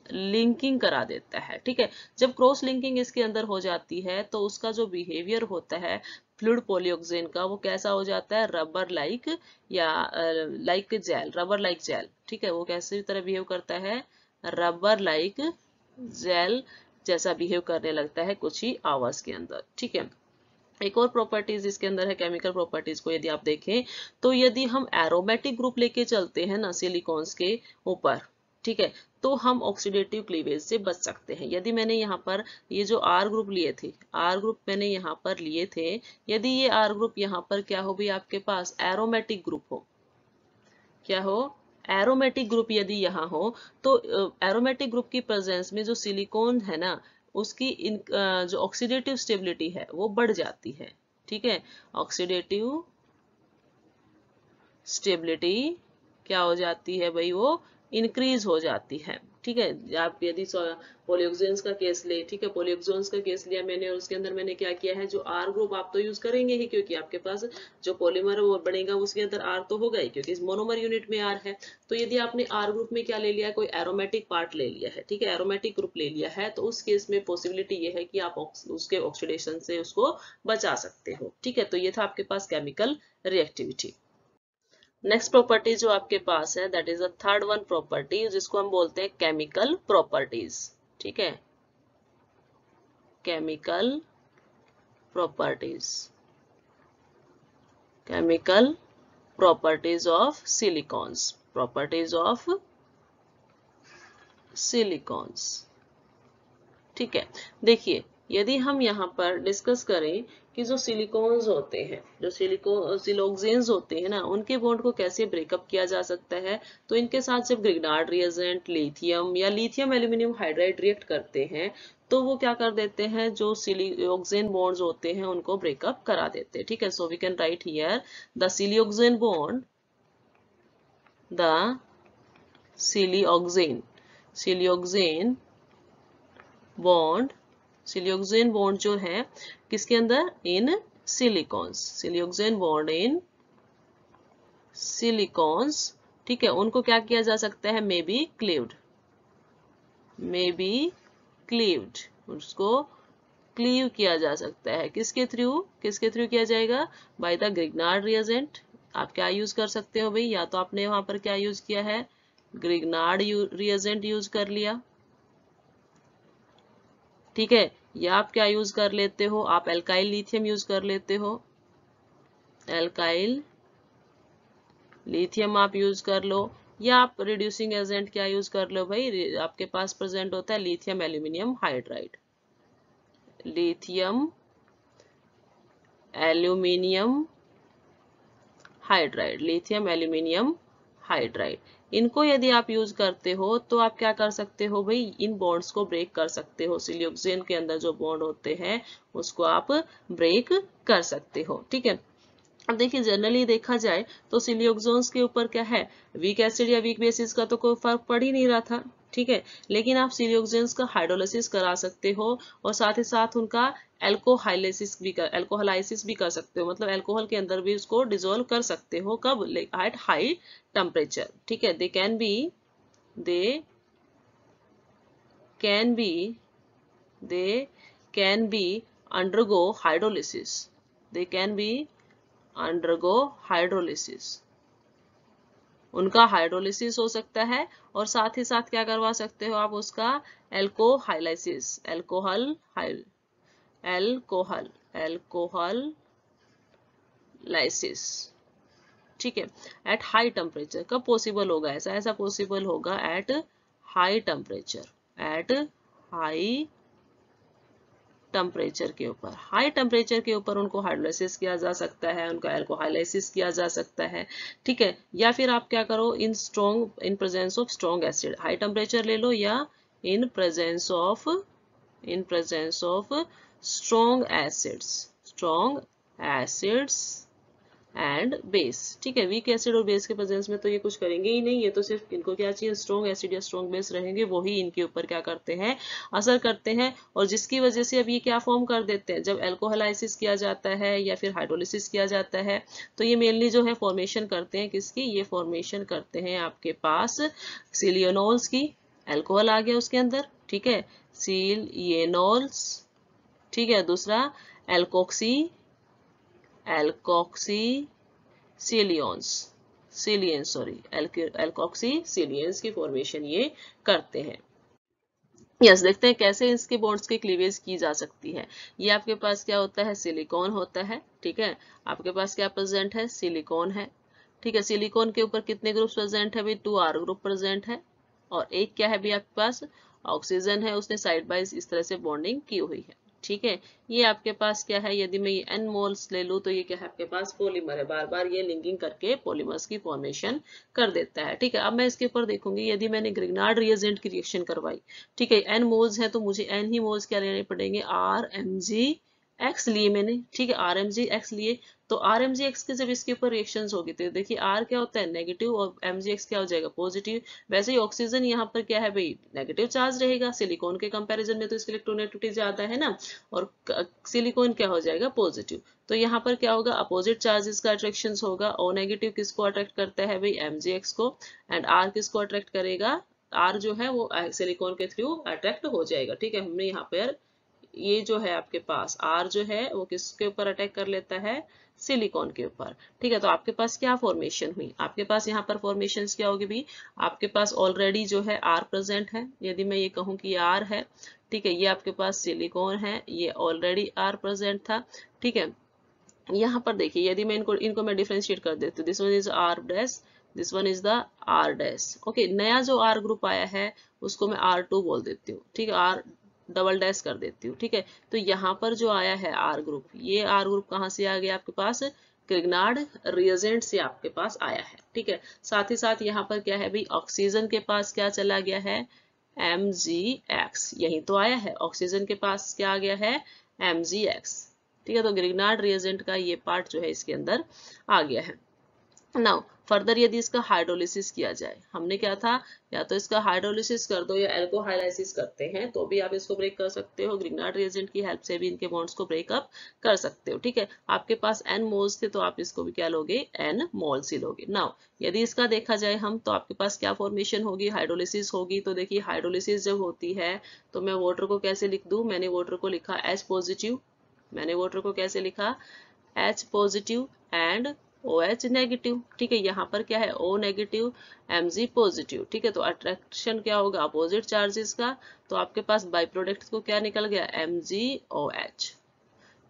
लिंकिंग करा देता है, ठीक है। जब क्रॉस लिंकिंग इसके अंदर हो जाती है तो उसका जो बिहेवियर होता है फ्लूइड पॉलीऑक्सेन का, वो कैसा हो जाता है, रबर लाइक या like gel, rubber like gel, ठीक है। वो कैसे तरह बिहेव करता है, रबर लाइक जेल जैसा बिहेव करने लगता है कुछ ही आवर्स के अंदर, ठीक है। एक और प्रॉपर्टीज इसके अंदर है, केमिकल प्रॉपर्टीज को यदि आप देखें तो यदि हम एरोमेटिक ग्रुप लेके चलते हैं ना सिलिकॉन्स के ऊपर, ठीक है, तो हम ऑक्सीडेटिव क्लीवेज से बच सकते हैं। यदि मैंने यहाँ पर ये जो आर ग्रुप लिए थे, आर ग्रुप मैंने यहाँ पर लिए थे, यदि ये आर ग्रुप यहाँ पर क्या हो भी आपके पास एरोमेटिक ग्रुप हो, क्या हो, एरोमेटिक ग्रुप यदि यहाँ हो, तो एरोमेटिक ग्रुप की प्रेजेंस में जो सिलिकॉन है ना, उसकी जो ऑक्सीडेटिव स्टेबिलिटी है वो बढ़ जाती है, ठीक है। ऑक्सीडेटिव स्टेबिलिटी क्या हो जाती है भाई, वो इंक्रीज हो जाती है, ठीक है। आप यदि पॉलीऑक्सेन्स का केस ले, ठीक है, पॉलीऑक्सेन्स का केस लिया मैंने और उसके अंदर मैंने क्या किया है, जो आर ग्रुप आप तो यूज करेंगे ही, क्योंकि आपके पास जो पॉलीमर वो बनेगा उसके अंदर आर तो होगा ही, क्योंकि इस मोनोमर यूनिट में आर है। तो यदि आपने आर ग्रुप में क्या ले लिया, कोई एरोमेटिक पार्ट ले लिया है, ठीक है, एरोमेटिक ग्रुप ले लिया है, तो उस केस में पॉसिबिलिटी ये है कि आप उसके ऑक्सीडेशन से उसको बचा सकते हो, ठीक है। तो ये था आपके पास केमिकल रिएक्टिविटी। नेक्स्ट प्रॉपर्टी जो आपके पास है that is a third one property, जिसको हम बोलते हैं केमिकल प्रॉपर्टीज, ठीक है, chemical properties, chemical properties of silicones, properties of silicones, ठीक है। देखिए यदि हम यहाँ पर डिस्कस करें कि जो सिलिकॉन्स होते हैं, जो सिलोक्सेन्स होते हैं ना, उनके बॉन्ड को कैसे ब्रेकअप किया जा सकता है, तो इनके साथ जब ग्रिग्नार्ड रिएजेंट लिथियम या लिथियम एल्यूमिनियम हाइड्राइड रिएक्ट करते हैं तो वो क्या कर देते हैं, जो सिलिओक्सेन बॉन्ड्स होते हैं उनको ब्रेकअप करा देते हैं, ठीक है। So we can write here the siloxane bond, the siloxane bond, siloxane bond जो है किसके अंदर, in silicones, siloxane bond in silicones, ठीक है, उनको क्या किया जा सकता है, मे बी क्लीव्ड, उसको क्लीव किया जा सकता है, किसके थ्रू किया जाएगा, बाय द ग्रिग्नार्ड रिएजेंट। आप क्या यूज कर सकते हो भाई, या तो आपने वहां पर क्या यूज किया है, ग्रिग्नार्ड रिएजेंट यूज कर लिया, ठीक है, या आप क्या यूज कर लेते हो, आप एल्काइल लिथियम यूज कर लेते हो, एल्काइल लिथियम आप यूज कर लो, या आप रिड्यूसिंग एजेंट क्या यूज कर लो भाई, आपके पास प्रेजेंट होता है lithium aluminium hydride, lithium aluminium hydride, lithium aluminium hydride, इनको यदि आप यूज करते हो तो आप क्या कर सकते हो भाई, इन बॉन्ड्स को ब्रेक कर सकते हो, सिलिओक्सेन के अंदर जो बॉन्ड होते हैं उसको आप ब्रेक कर सकते हो, ठीक है। अब देखिए जनरली देखा जाए तो सिलिओक्सोन्स के ऊपर क्या है, वीक एसिड या वीक बेसिस का तो कोई फर्क पड़ ही नहीं रहा था, ठीक है, लेकिन आप सिलिओक्सेन्स का हाइड्रोलिसिस करा सकते हो और साथ ही साथ उनका एल्कोहाइलिसिस भी कर सकते हो, मतलब अल्कोहल के अंदर भी उसको डिसॉल्व कर सकते हो, कब, एट हाई टेम्परेचर, ठीक है। They can B undergo hydrolysis, they can be undergo hydrolysis, उनका हाइड्रोलिसिस हो सकता है और साथ ही साथ क्या करवा सकते हो आप, उसका एल्कोहाइलाइसिस, एल्कोहलाइसिस, ठीक है, एट हाई टेम्परेचर। कब पॉसिबल होगा ऐसा पॉसिबल होगा at high temperature, at high temperature के ऊपर, हाई टेम्परेचर के ऊपर उनको हाइड्रोलाइसिस किया जा सकता है, उनका एल्कोहाइलाइसिस किया जा सकता है, ठीक है। या फिर आप क्या करो, in presence of strong acid, high temperature ले लो, या in presence of strong acids and base. ठीक है, वीक एसिड और बेस के प्रेजेंस में तो ये कुछ करेंगे ही नहीं, ये तो सिर्फ इनको क्या चाहिए, स्ट्रॉन्ग एसिड या स्ट्रॉन्ग बेस रहेंगे, वही इनके ऊपर क्या करते हैं, असर करते हैं। और जिसकी वजह से अब ये क्या फॉर्म कर देते हैं, जब एल्कोहलाइसिस किया जाता है या फिर हाइड्रोलिसिस किया जाता है, तो ये मेनली जो है फॉर्मेशन करते हैं किसकी, ये फॉर्मेशन करते हैं आपके पास सिलियोनॉल्स की। एल्कोहल आ गया उसके अंदर, ठीक है, सिलियोनॉल्स। ठीक है, दूसरा एल्कोक्सी सिलियंस एल्कोक्सी सिलियंस की फॉर्मेशन ये करते हैं। यस, देखते हैं कैसे इसके बॉन्ड्स की क्लीवेज की जा सकती है। ये आपके पास क्या होता है, सिलिकॉन होता है। ठीक है, आपके पास क्या प्रेजेंट है, सिलिकॉन है। ठीक है, सिलिकॉन के ऊपर कितने ग्रुप प्रेजेंट है भाई, 2R ग्रुप प्रेजेंट है। और एक क्या है भी आपके पास, ऑक्सीजन है, उसने साइड बाय इस तरह से बॉन्डिंग की हुई है। ठीक है, ये आपके पास क्या है, यदि मैं ये N मोल्स ले लूं तो ये क्या है आपके पास, पॉलीमर है। बार बार ये लिंकिंग करके पॉलीमर्स की फॉर्मेशन कर देता है। ठीक है, अब मैं इसके ऊपर देखूंगी, यदि मैंने ग्रिग्नार्ड रिएजेंट की रिएक्शन करवाई, ठीक है, N मोल्स है तो मुझे N ही मोल्स क्या लेने पड़ेंगे, RMgX लिए मैंने। ठीक है, RMgX लिए, तो RMgX के जब इसके ऊपर रिएक्शंस होगी तो देखिए R क्या होता है, नेगेटिव, और MgX क्या हो जाएगा, पॉजिटिव। वैसे ही ऑक्सीजन यहाँ पर क्या है भाई, नेगेटिव चार्ज रहेगा, सिलिकॉन के कंपैरिजन में तो इसकी इलेक्ट्रोनेगेटिविटी ज्यादा है ना, और सिलिकॉन क्या हो जाएगा, पॉजिटिव। तो यहाँ पर क्या होगा, अपोजिट चार्जेस का अट्रैक्शन होगा। O नेगेटिव किसको अट्रैक्ट करता है भाई, MgX को, एंड R किसको अट्रैक्ट करेगा, R जो है वो सिलिकॉन के थ्रू अट्रैक्ट हो जाएगा। ठीक है, हमने यहाँ पर ये जो है आपके पास R जो है वो किसके ऊपर अटैक कर लेता है, सिलिकॉन के ऊपर। ठीक है, तो आपके पास क्या फॉर्मेशन हुई, आपके पास यहाँ पर फॉर्मेशन क्या होगी भी, आपके पास ऑलरेडी जो है R प्रेजेंट है। यदि मैं ये कहूँ कि R है, ठीक है, ये आपके पास सिलिकॉन है, ये ऑलरेडी R प्रेजेंट था। ठीक है, यहाँ पर देखिए, यदि मैं इनको मैं डिफरेंशिएट कर देती हूँ, this one is R dash, this one is the R dash. Okay, नया जो R ग्रुप आया है उसको मैं R2 बोल देती हूँ। ठीक है, R डबल डैश कर देती हूँ। ठीक है, तो यहाँ पर जो आया है R ग्रुप, ये R ग्रुप कहाँ से आ गया आपके पास, ग्रिग्नार्ड रिएजेंट से आपके पास आया है। ठीक है, साथ ही साथ यहाँ पर क्या है भाई, ऑक्सीजन के पास क्या चला गया है, MgX, यही तो आया है, ऑक्सीजन के पास क्या आ गया है, MgX। ठीक है, तो ग्रिग्नार्ड रिएजेंट का ये पार्ट जो है इसके अंदर आ गया है। नाउ फर्दर यदि इसका हाइड्रोलिसिस किया जाए, हमने क्या था, या तो इसका हाइड्रोलिसिस कर दो या एल्कोहाइलाइसिस करते हैं तो भी आप इसको ब्रेक कर सकते हो, ग्रिग्नार्ड रिएजेंट की हेल्प से भी इनके बॉन्ड्स को ब्रेकअप कर सकते हो। ठीक है, आपके पास N मोल्स थे तो आप इसको भी क्या लोगे, N मोल्स ही लोगे। नाउ यदि इसका देखा जाए हम, तो आपके पास क्या फॉर्मेशन होगी, हाइड्रोलिसिस होगी। तो देखिए, हाइड्रोलिसिस जब होती है तो मैं वाटर को कैसे लिख दूं, मैंने वाटर को लिखा H पॉजिटिव, मैंने वाटर को कैसे लिखा, H positive and OH negative. ठीक है, यहाँ पर क्या है, O नेगेटिव Mg पॉजिटिव। ठीक है, तो अट्रैक्शन क्या होगा, अपोजिट चार्जेस का, तो आपके पास बाई प्रोडक्ट को क्या निकल गया, MgOH।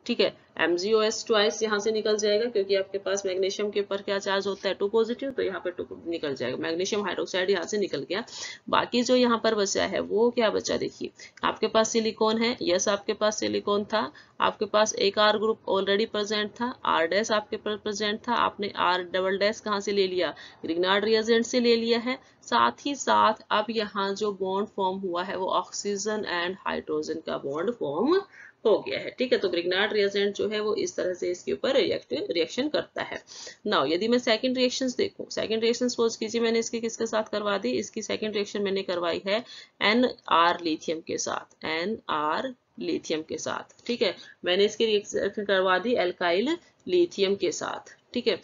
ठीक है, MgOH ट्वाइस यहाँ से निकल जाएगा, क्योंकि आपके पास मैग्नीशियम के ऊपर क्या चार्ज होता है, 2 पॉजिटिव, तो यहाँ पे 2 निकल जाएगा, मैग्नीशियम हाइड्रोक्साइड यहाँ से निकल गया। बाकी जो यहाँ पर बचा है वो क्या बचा, देखिए आपके पास सिलिकॉन है, यस आपके पास सिलिकॉन था, आपके पास एक R ग्रुप ऑलरेडी प्रेजेंट था, R डैश आपके पास प्रेजेंट था, आपने R डबल डैश कहाँ से ले लिया, ग्रिग्नार्ड रिएजेंट से ले लिया है। साथ ही साथ अब यहाँ जो बॉन्ड फॉर्म हुआ है वो ऑक्सीजन एंड हाइड्रोजन का बॉन्ड फॉर्म हो गया है। ठीक है, तो ग्रिग्नार्ड रिएजेंट जो है वो इस तरह से इसके ऊपर रिएक्शन करता है। नाउ यदि मैं सेकंड रिएक्शंस देखूं, सेकंड रिएक्शन सपोज कीजिए मैंने इसकी किसके साथ करवा दी, इसकी सेकंड रिएक्शन मैंने करवाई है NR लिथियम के साथ, NR लिथियम के साथ। ठीक है, मैंने इसकी रिएक्शन करवा दी एल्काइल लिथियम के साथ। ठीक है,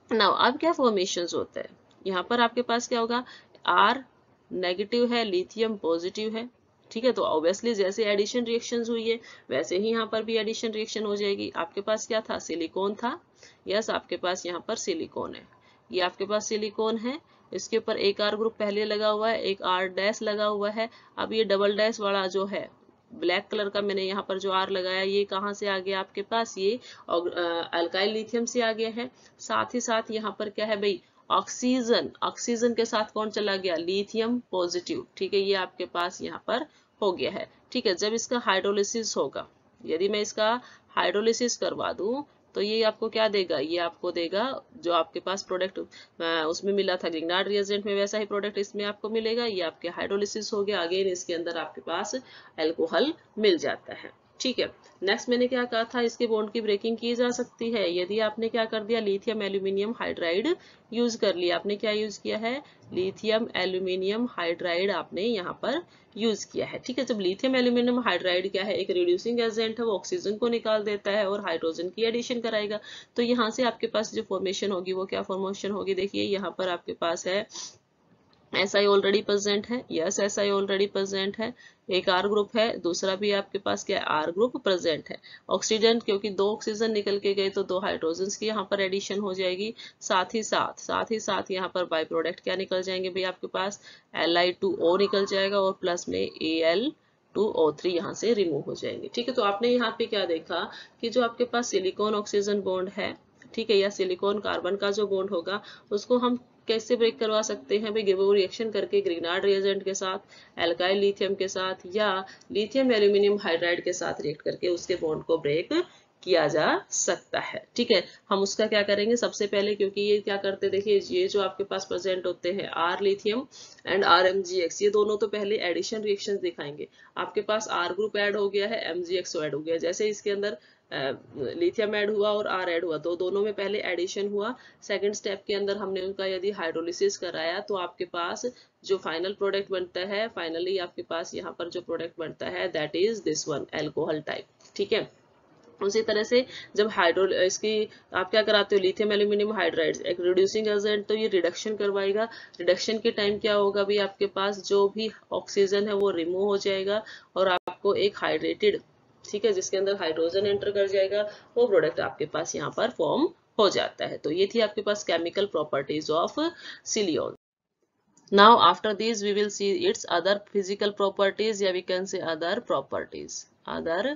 नाउ अब क्या फॉर्मेशंस होता है, यहाँ पर आपके पास क्या होगा, R नेगेटिव है, लिथियम पॉजिटिव है। ठीक है, तो ऑब्वियसली जैसे एडिशन रिएक्शंस हुई है वैसे ही यहाँ पर भी एडिशन रिएक्शन हो जाएगी। आपके पास क्या था, सिलिकॉन था, यस आपके पास यहाँ पर सिलिकॉन है, ये आपके पास सिलिकॉन है, इसके ऊपर एक R ग्रुप पहले लगा हुआ है, एक R डैश लगा हुआ है। अब ये डबल डैश वाला जो है ब्लैक कलर का मैंने यहाँ पर जो R लगाया, ये कहाँ से आ गया आपके पास, ये अल्काइल लिथियम से आ गया है। साथ ही साथ यहाँ पर क्या है भाई, ऑक्सीजन, ऑक्सीजन के साथ कौन चला गया, लिथियम पॉजिटिव। ठीक है, ये आपके पास यहाँ पर हो गया है। ठीक है, जब इसका हाइड्रोलिसिस होगा, यदि मैं इसका हाइड्रोलिसिस करवा दूं तो ये आपको क्या देगा, ये आपको देगा जो आपके पास प्रोडक्ट उसमें मिला था ग्रिग्नार्ड रिएजेंट में, वैसा ही प्रोडक्ट इसमें आपको मिलेगा। ये आपके हाइड्रोलिसिस हो गया, अगेन इसके अंदर आपके पास एल्कोहल मिल जाता है। ठीक है। नेक्स्ट मैंने क्या कहा था, इसके बॉन्ड की ब्रेकिंग की जा सकती है यदि आपने क्या कर दिया, लिथियम एल्यूमिनियम हाइड्राइड यूज कर लिया। आपने क्या यूज किया है, लिथियम एल्यूमिनियम हाइड्राइड आपने यहाँ पर यूज किया है। ठीक है, जब लिथियम एल्यूमिनियम हाइड्राइड क्या है, एक रिड्यूसिंग एजेंट है, वो ऑक्सीजन को निकाल देता है और हाइड्रोजन की एडिशन कराएगा। तो यहाँ से आपके पास जो फॉर्मेशन होगी वो क्या फॉर्मेशन होगी, देखिए यहाँ पर आपके पास है SI ऑलरेडी प्रेजेंट है, यस SI ऑलरेडी प्रेजेंट है, एक R ग्रुप है, दूसरा भी आपके पास क्या है R ग्रुप प्रेजेंट है। ऑक्सीजन, क्योंकि 2 ऑक्सीजन निकल के गए तो 2 हाइड्रोजन की यहाँ पर एडिशन हो जाएगी। साथ ही साथ यहाँ पर बाई प्रोडक्ट क्या निकल जाएंगे भाई, आपके पास Li2O निकल जाएगा और प्लस में Al2O3 यहाँ से रिमूव हो जाएंगे। ठीक है, तो आपने यहाँ पे क्या देखा कि जो आपके पास सिलिकॉन ऑक्सीजन बॉन्ड है, ठीक है, या सिलिकॉन कार्बन का जो बॉन्ड होगा उसको हम कैसे ब्रेक करवा सकते हैं भाई, गिबो रिएक्शन करके ग्रीनार्ड रिएजेंट के साथ, एल्काइल लिथियम के साथ या लिथियम एल्यूमिनियम हाइड्राइड के साथ रिएक्ट करके उसके बॉन्ड को ब्रेक किया जा सकता है। ठीक है, हम उसका क्या करेंगे सबसे पहले, क्योंकि ये क्या करते, देखिए ये जो आपके पास प्रेजेंट होते हैं R लिथियम एंड RMgx, ये दोनों तो पहले एडिशन रिएक्शन दिखाएंगे। आपके पास R ग्रुप ऐड हो गया है, MgX ऐड हो गया, जैसे इसके अंदर लिथियम ऐड हुआ और R ऐड हुआ तो दोनों में पहले एडिशन हुआ। सेकंड स्टेप के अंदर हमने उनका यदि हाइड्रोलिसिस कराया तो आपके पास जो फाइनल प्रोडक्ट बनता है, फाइनली आपके पास यहाँ पर जो प्रोडक्ट बनता है that is this one, alcohol type. ठीक है, उसी तरह से जब इसकी आप क्या कराते हो, लिथियम एल्यूमिनियम हाइड्राइड एक रिड्यूसिंग एजेंट, तो ये रिडक्शन करवाएगा। रिडक्शन के टाइम क्या होगा भी, आपके पास जो भी ऑक्सीजन है वो रिमूव हो जाएगा और आपको एक हाइड्रेटेड, ठीक है, जिसके अंदर हाइड्रोजन एंटर कर जाएगा, वो प्रोडक्ट आपके पास यहाँ पर फॉर्म हो जाता है। तो ये थी आपके पास chemical properties of silicon. Now after this we will see its other physical properties, या we can say other properties, other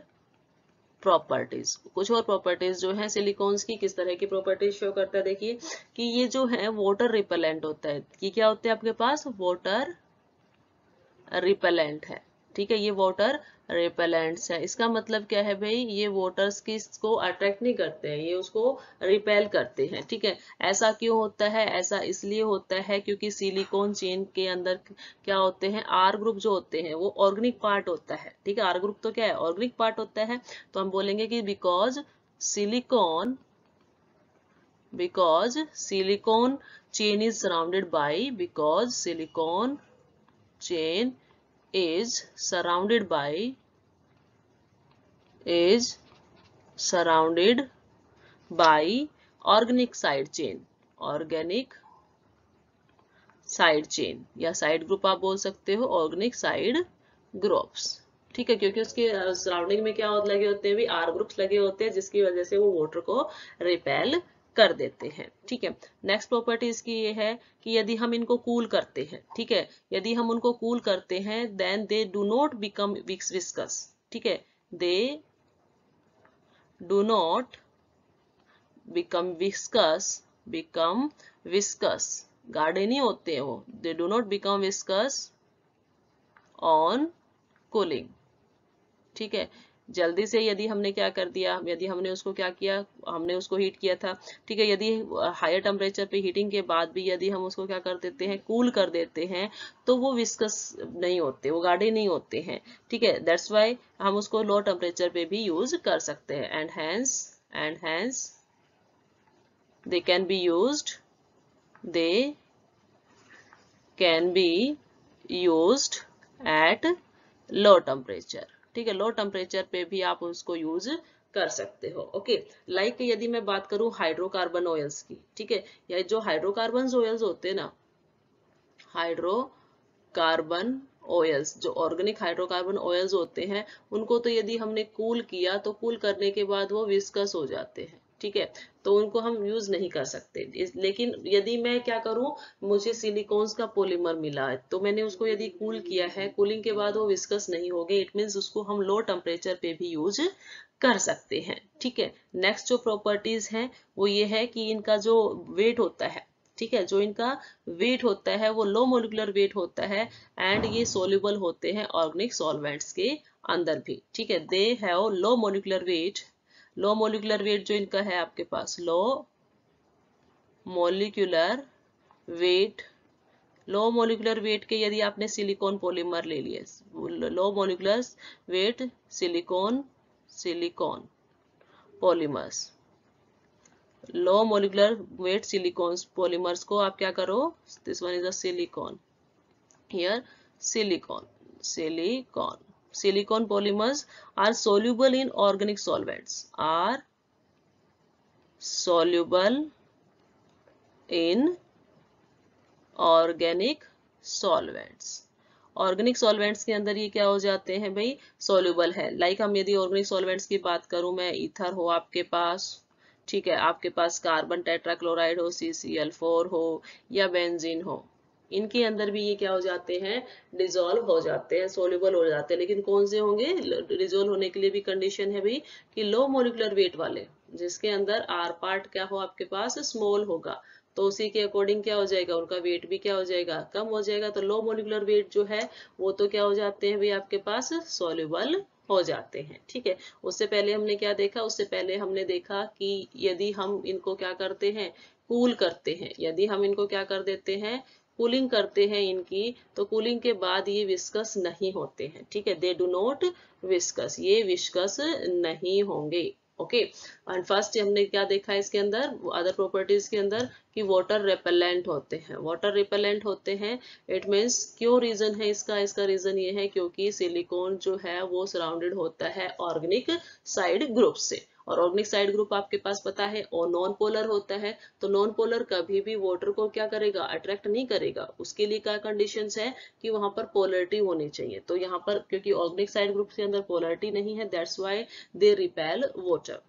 properties. कुछ और प्रॉपर्टीज जो है सिलिकॉन्स की, किस तरह की प्रॉपर्टीज शो करता है, देखिए कि ये जो है वाटर रिपेलेंट होता है। कि क्या होते हैं आपके पास, वाटर रिपेलेंट है। ठीक है, ये वाटर रिपेलेंट्स है। इसका मतलब क्या है भाई, ये वाटर्स की इसको अट्रैक्ट नहीं करते हैं, ये उसको रिपेल करते हैं। ठीक है, ऐसा क्यों होता है, ऐसा इसलिए होता है क्योंकि सिलिकॉन चेन के अंदर क्या होते हैं, R ग्रुप जो होते हैं वो ऑर्गेनिक पार्ट होता है। ठीक है, R ग्रुप तो क्या है, ऑर्गेनिक पार्ट होता है। तो हम बोलेंगे कि because silicon chain is surrounded by, because silicon chain is surrounded by organic side chain या साइड ग्रुप आप बोल सकते हो, ऑर्गेनिक साइड ग्रुप्स। ठीक है, क्योंकि उसके सराउंडिंग में क्या लगे होते हैं भी, R ग्रुप्स लगे होते हैं, जिसकी वजह से वो वाटर को रिपेल कर देते हैं। ठीक है, नेक्स्ट प्रॉपर्टी इसकी ये है कि यदि हम इनको कूल करते हैं, ठीक है, यदि हम उनको कूल करते हैं then they do not become viscous. ठीक है, they do not become viscous, गाढ़े नहीं होते हैं वो, they do not become viscous on cooling. ठीक है, जल्दी से यदि हमने क्या कर दिया, यदि हमने उसको क्या किया, हमने उसको हीट किया था। ठीक है, यदि हायर टेम्परेचर पे हीटिंग के बाद भी यदि हम उसको क्या कर देते हैं, कूल कर देते हैं, तो वो विस्कस नहीं होते, वो गाढ़े नहीं होते हैं। ठीक है, दैट्स वाई हम उसको लो टेम्परेचर पे भी यूज कर सकते हैं। And hence they can be used at low temperature। ठीक है, लो टेम्परेचर पे भी आप उसको यूज कर सकते हो। ओके, लाइक यदि मैं बात करूं हाइड्रोकार्बन ऑयल्स की, ठीक है, या जो हाइड्रोकार्बन ऑयल्स होते हैं ना, हाइड्रोकार्बन ऑयल्स जो ऑर्गेनिक हाइड्रोकार्बन ऑयल्स होते हैं, उनको तो यदि हमने कूल किया तो कूल करने के बाद वो विस्कस हो जाते हैं। ठीक है, तो उनको हम यूज नहीं कर सकते। लेकिन यदि मैं क्या करूं, मुझे सिलिकॉन्स का पॉलीमर मिला है, तो मैंने उसको यदि कूल किया है, कूलिंग के बाद वो विस्कस नहीं हो गए, इट मीन्स उसको हम लो टेम्परेचर पे भी यूज कर सकते हैं। ठीक है, नेक्स्ट जो प्रॉपर्टीज हैं वो ये है कि इनका जो वेट होता है, ठीक है, जो इनका वेट होता है वो लो मोलिकुलर वेट होता है, एंड ये सोल्यूबल होते हैं ऑर्गेनिक सॉल्वेंट्स के अंदर भी। ठीक है, they have low molecular weight. Low molecular weight जो इनका है आपके पास, लो मोलिकुलर वेट के यदि आपने सिलिकॉन पॉलीमर ले लिए, low molecular weight silicon silicon polymers, low molecular weight silicon polymers को आप क्या करो, this one is a silicon, here silicon, silicon polymers are soluble in organic solvents, are soluble in organic solvents. Organic solvents के अंदर ये क्या हो जाते हैं भाई, सोल्यूबल है। लाइक हम यदि ऑर्गेनिक सॉल्वेंट्स की बात करूं मैं, ईथर हो आपके पास, ठीक है, आपके पास कार्बन टेट्राक्लोराइड हो, CCl4 हो या बेंजीन हो, इनके अंदर भी ये क्या हो जाते हैं, डिजोल्व हो जाते हैं, सोल्यूबल हो जाते हैं। लेकिन कौन से होंगे, डिजोल्व होने के लिए भी कंडीशन है भाई कि लो मोलिकुलर वेट वाले, जिसके अंदर आर पार्ट क्या हो आपके पास, स्मॉल होगा, तो उसी के अकॉर्डिंग क्या हो जाएगा, उनका वेट भी क्या हो जाएगा, कम हो जाएगा। तो लो मोलिकुलर वेट जो है वो तो क्या हो जाते हैं भाई आपके पास, सोल्यूबल हो जाते हैं। ठीक है, उससे पहले हमने क्या देखा, उससे पहले हमने देखा कि यदि हम इनको क्या करते हैं, कूल करते हैं, यदि हम इनको क्या कर देते हैं, कूलिंग करते हैं इनकी, तो कूलिंग के बाद ये विस्कस नहीं होते हैं। ठीक है, दे डू नॉट विस्कस, ये विस्कस नहीं होंगे। ओके, एंड फर्स्ट हमने क्या देखा इसके अंदर, अदर प्रॉपर्टीज के अंदर, कि वाटर रिपेलेंट होते हैं, वाटर रिपेलेंट होते हैं। इट मीन्स क्यों रीजन है इसका, इसका रीजन ये है क्योंकि सिलिकॉन जो है वो सराउंडेड होता है ऑर्गेनिक साइड ग्रुप से, और ऑर्गेनिक साइड ग्रुप आपके पास पता है और नॉन पोलर होता है, तो नॉन पोलर कभी भी वाटर को क्या करेगा, अट्रैक्ट नहीं करेगा। उसके लिए क्या कंडीशंस है कि वहां पर पोलरिटी होनी चाहिए, तो यहाँ पर क्योंकि ऑर्गेनिक साइड ग्रुप के अंदर पोलरिटी नहीं है, that's why they repel water.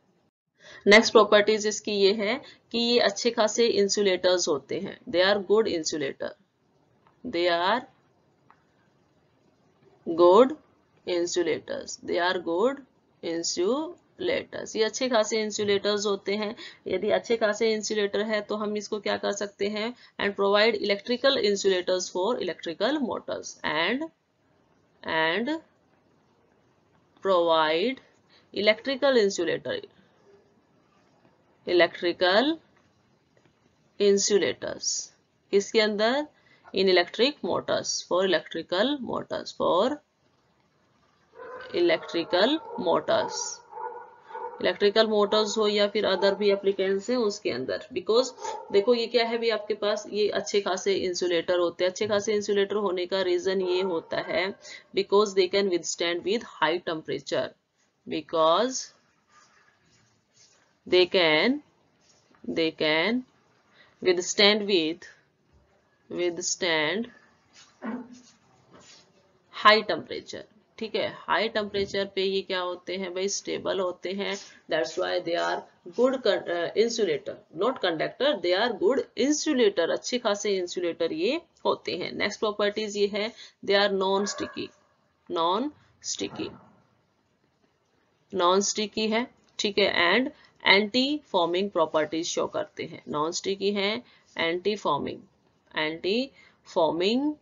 Next properties इसकी ये है कि ये अच्छे खासे इंसुलेटर्स होते हैं, they are good insulator, they are good insulators, they are good insulators, ये अच्छे खासे इंसुलेटर्स होते हैं। यदि अच्छे खासे इंसुलेटर है तो हम इसको क्या कर सकते हैं, and provide electrical insulators for electrical Motors, and provide electrical insulators किसके अंदर, इन electric Motors, for electrical Motors, for electrical Motors, electrical Motors हो या फिर अदर भी एप्लीकेंट्स हैं उसके अंदर। बिकॉज देखो ये क्या है भी आपके पास, ये अच्छे खासे इंसुलेटर होते हैं। अच्छे खासे इंसुलेटर होने का रीजन ये होता है because they can withstand with high temperature, because they can withstand high temperature. ठीक है, हाई टेम्परेचर पे ये क्या होते हैं भाई, स्टेबल होते हैं, that's why they are good insulator, not conductor, they are good insulator, अच्छे खासे इंसुलेटर ये होते हैं। नेक्स्ट प्रॉपर्टीज ये है, दे आर नॉन स्टिकी है, ठीक है, and anti forming properties show करते हैं, नॉन स्टिकी है, एंटी फॉर्मिंग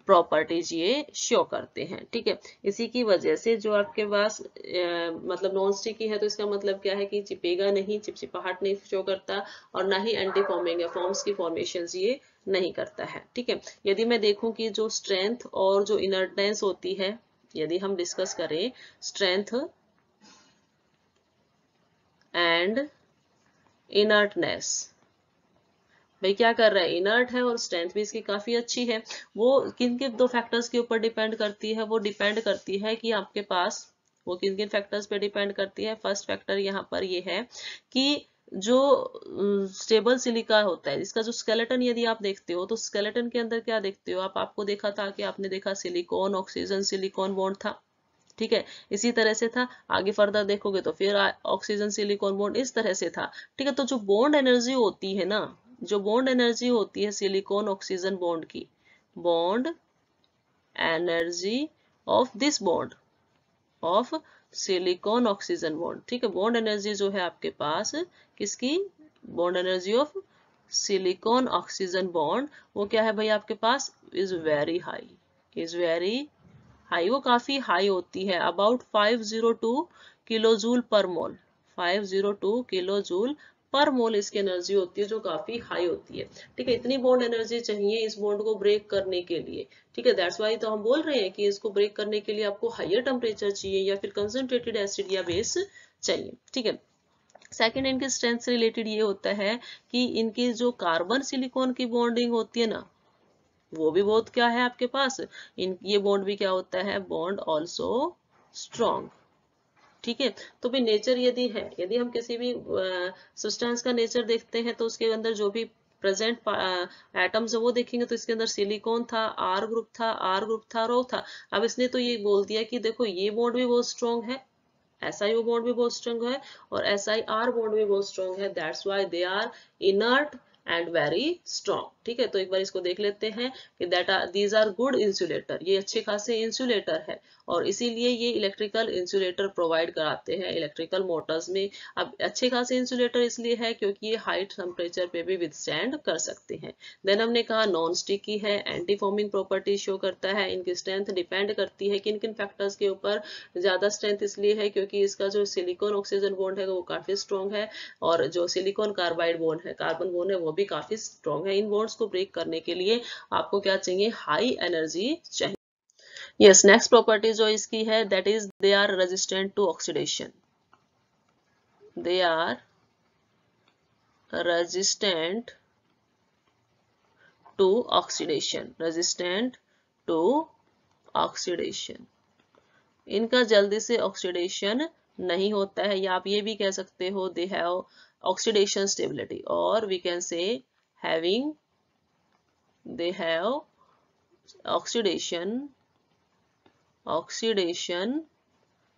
प्रॉपर्टीज ये शो करते हैं। ठीक है, इसी की वजह से जो आपके पास मतलब नॉन स्टिकी है तो इसका मतलब क्या है कि चिपेगा नहीं, चिपचिपाहट नहीं शो करता, और ना ही एंटी फॉर्मिंग है, फॉर्म्स की फॉर्मेशंस ये नहीं करता है। ठीक है, यदि मैं देखूं कि जो स्ट्रेंथ और जो इनर्टनेस होती है, यदि हम डिस्कस करें स्ट्रेंथ एंड इनर्टनेस, भाई क्या कर रहा है, इनर्ट है और स्ट्रेंथ भी इसकी काफी अच्छी है। वो किन किन दो फैक्टर्स के ऊपर डिपेंड करती है, वो डिपेंड करती है कि आपके पास वो किन किन फैक्टर्स पे डिपेंड करती है। फर्स्ट फैक्टर यहाँ पर ये है कि जो स्टेबल सिलिका होता है, इसका जो स्केलेटन यदि आप देखते हो तो स्केलेटन के अंदर क्या देखते हो आप, आपको देखा था कि आपने देखा सिलिकॉन ऑक्सीजन सिलिकॉन बॉन्ड था। ठीक है, इसी तरह से था, आगे फर्दर देखोगे तो फिर ऑक्सीजन सिलिकॉन बॉन्ड इस तरह से था। ठीक है, तो जो बॉन्ड एनर्जी होती है ना, जो बॉन्ड एनर्जी होती है सिलिकॉन ऑक्सीजन बॉन्ड की, bond energy of this bond of silicon oxygen bond, ठीक है, बॉन्ड एनर्जी जो है आपके पास किसकी, bond energy of silicon oxygen bond, वो क्या है भाई आपके पास, इज वेरी हाई, वो काफी हाई होती है, अबाउट 502 किलो जूल पर मोल, 502 किलो जूल पर मोल इसकी एनर्जी होती है जो काफी हाई होती है। ठीक है, इतनी बॉन्ड एनर्जी चाहिए इस बॉन्ड को ब्रेक करने के लिए। ठीक है, दैट्स वाई तो हम बोल रहे हैं कि इसको ब्रेक करने के लिए आपको हायर टेम्परेचर चाहिए या फिर कंसंट्रेटेड एसिड या बेस चाहिए। ठीक है, सेकेंड इनकी स्ट्रेंथ से रिलेटेड ये होता है कि इनकी जो कार्बन सिलिकॉन की बॉन्डिंग होती है ना, वो भी बहुत क्या है आपके पास, ये बॉन्ड भी क्या होता है, बॉन्ड ऑल्सो स्ट्रॉन्ग। ठीक है, तो भी नेचर यदि है, यदि हम किसी भी सब्सटेंस का नेचर देखते हैं तो उसके अंदर जो भी प्रेजेंट एटम्स है वो देखेंगे तो इसके अंदर सिलिकॉन था, आर ग्रुप था, आर ग्रुप था, रो था। अब इसने तो ये बोल दिया कि देखो ये बॉन्ड भी बहुत स्ट्रॉन्ग है, SiO बॉन्ड भी बहुत स्ट्रॉन्ग है और SiR बॉन्ड भी बहुत स्ट्रॉन्ग है, that's why they are inert and very strong. ठीक है, तो एक बार इसको देख लेते हैं कि दीज आर गुड इंसुलेटर, ये अच्छे खासे इंसुलेटर है और इसीलिए ये इलेक्ट्रिकल इंसुलेटर प्रोवाइड कराते हैं इलेक्ट्रिकल मोटर्स में। अब अच्छे खासे इंसुलेटर इसलिए है क्योंकि ये हाई टेम्परेचर पे भी विथस्टैंड कर सकते हैं। देन हमने कहा नॉन स्टिकी है, एंटी फॉर्मिंग प्रॉपर्टी शो करता है, इनकी स्ट्रेंथ डिपेंड करती है किन किन फैक्टर्स के ऊपर। ज्यादा स्ट्रेंथ इसलिए है क्योंकि इसका जो सिलिकॉन ऑक्सीजन बॉन्ड है वो काफी स्ट्रॉन्ग है और जो सिलिकॉन कार्बाइड बॉन्ड है, कार्बन बॉन्ड है, वो भी काफी स्ट्रॉन्ग है। इन बॉन्ड्स को ब्रेक करने के लिए आपको क्या चाहिए, हाई एनर्जी चाहिए। यस, नेक्स्ट प्रॉपर्टी जो इसकी है that is they are resistant to oxidation, they are resistant to oxidation, resistant to oxidation. इनका जल्दी से ऑक्सीडेशन नहीं होता है, या आप ये भी कह सकते हो दे हैव ऑक्सीडेशन स्टेबिलिटी, और we can say having, they have oxidation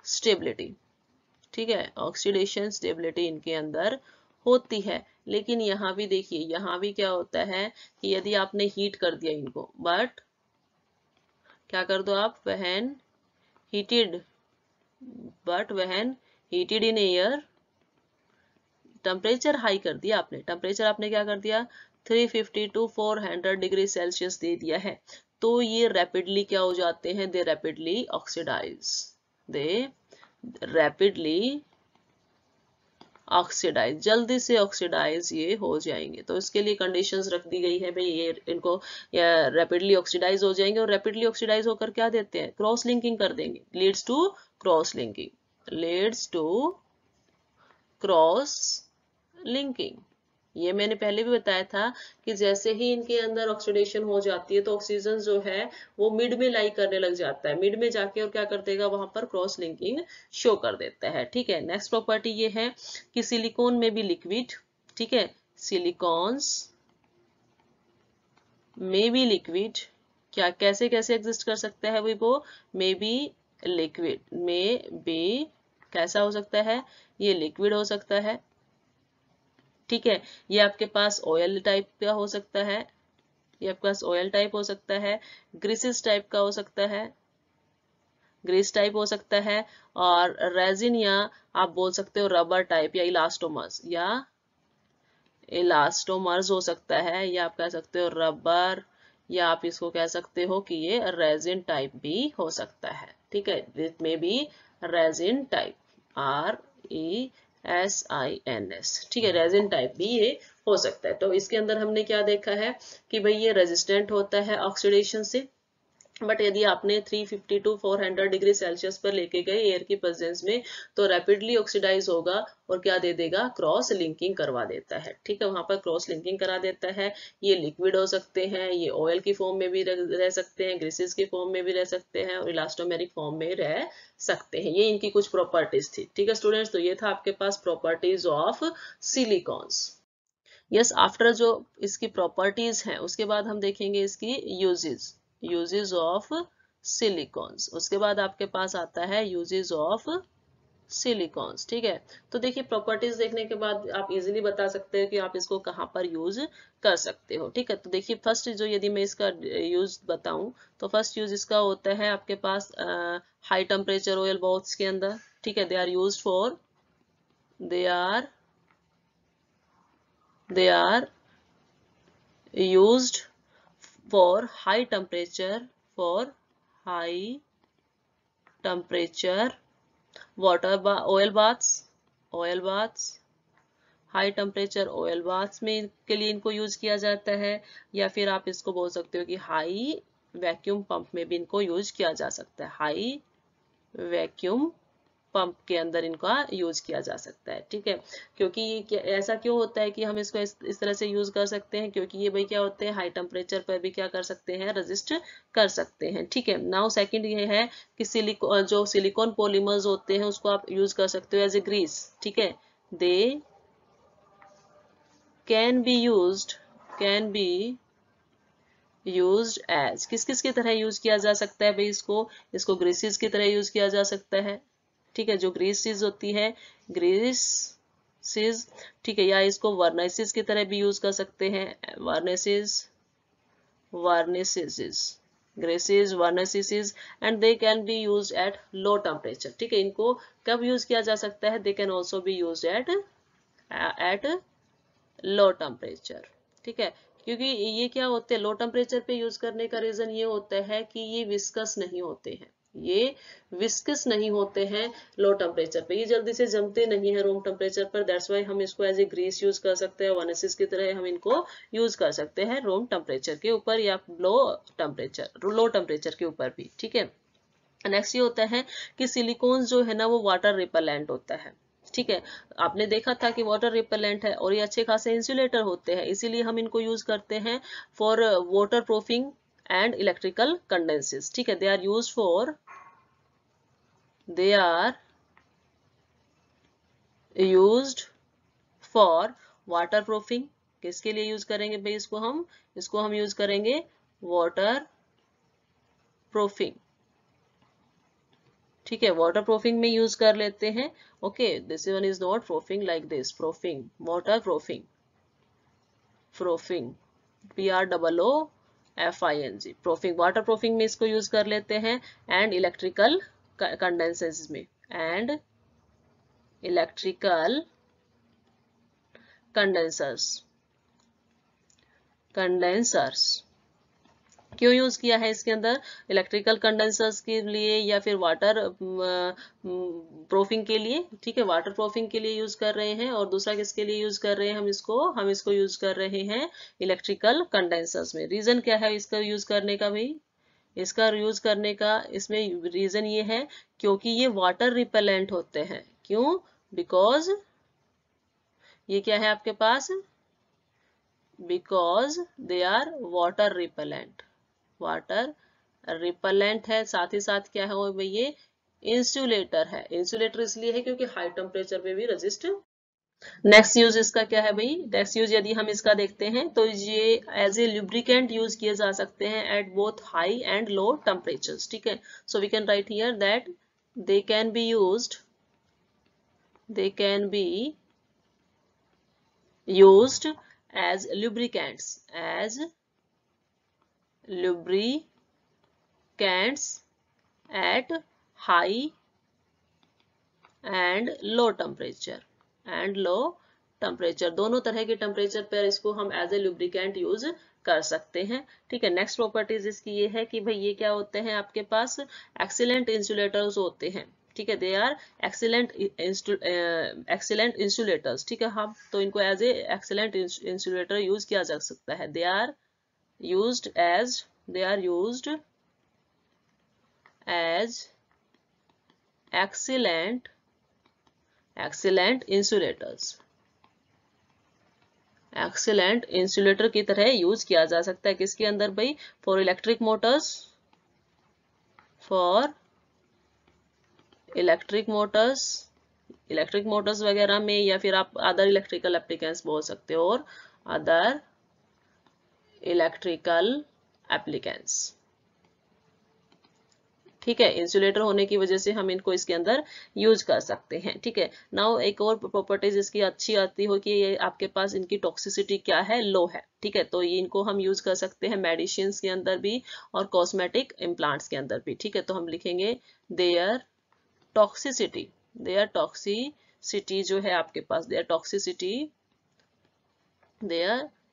stability. ठीक है, ऑक्सीडेशन स्टेबिलिटी इनके अंदर होती है। लेकिन यहाँ भी देखिए, यहाँ भी क्या होता है कि यदि आपने हीट कर दिया इनको, बट क्या कर दो आप, when heated, but when heated in air, temperature high कर दिया आपने, टेम्परेचर आपने क्या कर दिया 350 टू 400 डिग्री सेल्सियस दे दिया है, तो ये रैपिडली क्या हो जाते हैं, दे रैपिडली ऑक्सीडाइज, दे रैपिडली ऑक्सीडाइज, जल्दी से ऑक्सीडाइज ये हो जाएंगे। तो इसके लिए कंडीशंस रख दी गई है भाई, ये इनको रैपिडली ऑक्सीडाइज हो जाएंगे और रैपिडली ऑक्सीडाइज होकर क्या देते हैं, क्रॉस लिंकिंग कर देंगे, leads to cross linking, leads to cross linking. ये मैंने पहले भी बताया था कि जैसे ही इनके अंदर ऑक्सीडेशन हो जाती है तो ऑक्सीजन जो है वो मिड में लाई करने लग जाता है, मिड में जाके और क्या कर देगा, वहां पर क्रॉस लिंकिंग शो कर देता है। ठीक है, नेक्स्ट प्रॉपर्टी ये है कि सिलिकॉन में भी लिक्विड, ठीक है, सिलिकॉन्स में भी लिक्विड, क्या कैसे कैसे एग्जिस्ट कर सकता है वो, में बी लिक्विड, में बी कैसा हो सकता है, ये लिक्विड हो सकता है। ठीक है, ये आपके पास ऑयल टाइप का हो सकता है, ये आपके पास ऑयल टाइप हो सकता है, ग्रीसिस टाइप का हो सकता है, ग्रीस टाइप हो सकता है, और रेजिन या आप बोल सकते हो रबर टाइप या इलास्टोमर्स, या इलास्टोमर्स हो सकता है, या आप कह सकते हो रबर, या आप इसको कह सकते हो कि ये रेजिन टाइप भी हो सकता है। ठीक है, इट में बी रेजिन टाइप, RESINS। ठीक है, रेजिन टाइप भी ये हो सकता है। तो इसके अंदर हमने क्या देखा है कि भाई ये रेजिस्टेंट होता है ऑक्सीडेशन से, बट यदि आपने 350 टू 400 डिग्री सेल्सियस पर लेके गए एयर की प्रेजेंस में तो रैपिडली ऑक्सीडाइज होगा और क्या दे देगा, क्रॉस लिंकिंग करवा देता है। ठीक है, वहां पर क्रॉस लिंकिंग करा देता है। ये लिक्विड हो सकते हैं, ये ऑयल की फॉर्म में भी रह सकते हैं, ग्रीसेस की फॉर्म में भी रह सकते हैं और इलास्टोमेरिक फॉर्म में रह सकते हैं। ये इनकी कुछ प्रॉपर्टीज थी। ठीक है स्टूडेंट्स, तो ये था आपके पास properties of silicones. Yes, after जो इसकी प्रॉपर्टीज हैं उसके बाद हम देखेंगे इसकी यूजेस ऑफ सिलिकॉन्स। उसके बाद आपके पास आता है यूजेस ऑफ सिलिकॉन्स। ठीक है, तो देखिए प्रॉपर्टीज देखने के बाद आप इजीली बता सकते हो कि आप इसको कहाँ पर यूज कर सकते हो। ठीक है, तो देखिए फर्स्ट जो यदि मैं इसका यूज बताऊं तो फर्स्ट यूज इसका होता है आपके पास हाई टेम्परेचर ऑयल बाथ्स के अंदर। ठीक है, they are used for, they are used for high temperature, for high temperature oil baths, high temperature oil baths में के लिए इनको यूज किया जाता है, या फिर आप इसको बोल सकते हो कि हाई वैक्यूम पंप में भी इनको यूज किया जा सकता है। हाई वैक्यूम पंप के अंदर इनका यूज किया जा सकता है। ठीक है, क्योंकि ऐसा क्यों होता है कि हम इसको इस तरह से यूज कर सकते हैं, क्योंकि ये भाई क्या होते हैं, हाई टेम्परेचर पर भी क्या कर सकते हैं, रेजिस्ट कर सकते हैं। ठीक है, नाउ सेकंड ये है कि जो सिलिकॉन पॉलीमर्स होते हैं उसको आप यूज कर सकते हो एज ए ग्रीस। ठीक है, they can be used as, किस किस की तरह यूज किया जा सकता है भाई, इसको ग्रीसेस की तरह यूज किया जा सकता है। ठीक है, जो ग्रीसेस होती है, ग्रीसेस, ठीक है, या इसको वर्नेसेस की तरह भी यूज कर सकते हैं, varnishes, greases, varnishes, and they can be used at low temperature. ठीक है, इनको कब यूज किया जा सकता है, they can also be used at low temperature. ठीक है, क्योंकि ये क्या होते हैं, लो टेम्परेचर पे यूज करने का रीजन ये होता है कि ये विस्कस नहीं होते हैं, ये विस्कस नहीं होते हैं लो टेम्परेचर पे, ये जल्दी से जमते नहीं है रूम टेम्परेचर पर। दैट्स वाई हम इसको एज ए ग्रीस यूज कर सकते हैं, वर्नेसेस की तरह हम इनको यूज कर सकते हैं रूम टेम्परेचर के ऊपर या लो टेम्परेचर के ऊपर भी। ठीक है, नेक्स्ट ये होता है कि सिलिकॉन जो है ना वो वाटर रिपेलेंट होता है। ठीक है, आपने देखा था कि वाटर रिपेलेंट है और ये अच्छे खासे इंसुलेटर होते हैं, इसीलिए हम इनको यूज करते हैं for waterproofing and electrical condensers. ठीक है, they are use for waterproofing. किसके लिए यूज करेंगे भाई, इसको हम यूज करेंगे वाटर प्रूफिंग। ठीक है, वाटर प्रूफिंग में यूज कर लेते हैं। Okay, this one is not proofing like this, proofing, water proofing, PROOFING, proofing, water proofing में इसको यूज कर लेते हैं, एंड इलेक्ट्रिकल कंडेंसेस में, एंड इलेक्ट्रिकल कंडेंसर्स क्यों यूज किया है इसके अंदर, इलेक्ट्रिकल कंडेंसर्स के लिए या फिर वाटर प्रूफिंग के लिए। ठीक है, वाटर प्रूफिंग के लिए यूज कर रहे हैं, और दूसरा किसके लिए यूज कर रहे हैं, हम इसको यूज कर रहे हैं इलेक्ट्रिकल कंडेंसर्स में। रीजन क्या है इसका यूज करने का भाई, इसका यूज करने का इसमें रीजन ये है क्योंकि ये वाटर रिपेलेंट होते हैं। क्यों, बिकॉज ये क्या है आपके पास, because they are water repellent है, साथ ही साथ क्या है वो भाई, ये इंसुलेटर है। इंसुलेटर इसलिए है क्योंकि हाई टेम्परेचर पे भी रेजिस्ट। नेक्स्ट यूज इसका क्या है भाई, नेक्स्ट यूज यदि हम इसका देखते हैं तो ये एज ए लुब्रिकेंट यूज किए जा सकते हैं at both high and low temperatures. ठीक है, so we can write here that they can be used as lubricants at high and low temperature, दोनों तरह के टेम्परेचर पर इसको हम एज ए लुब्रिकेंट यूज कर सकते हैं। ठीक है, नेक्स्ट प्रॉपर्टीज इसकी ये है कि भाई ये क्या होते हैं आपके पास, एक्सीलेंट इंसुलेटर्स होते हैं। ठीक है, दे आर एक्सीलेंट इंसुलेटर्स। ठीक है, हम तो इनको as a excellent insulator use किया जा सकता है। They are used as excellent insulator की तरह यूज किया जा सकता है। किसके अंदर भाई, फॉर इलेक्ट्रिक मोटर्स वगैरह में, या फिर आप अदर इलेक्ट्रिकल एप्लीकेंस बोल सकते हो, और अदर इलेक्ट्रिकल एप्लीकेंस। ठीक है, इंसुलेटर होने की वजह से हम इनको इसके अंदर यूज कर सकते हैं। ठीक है, नाउ एक और प्रॉपर्टीज इसकी अच्छी आती हो कि ये आपके पास इनकी टॉक्सिसिटी क्या है, लो है। ठीक है, तो ये इनको हम यूज कर सकते हैं मेडिसिन के अंदर भी और कॉस्मेटिक इम्प्लांट्स के अंदर भी। ठीक है, तो हम लिखेंगे देयर टॉक्सिसिटी जो है आपके पास, देयर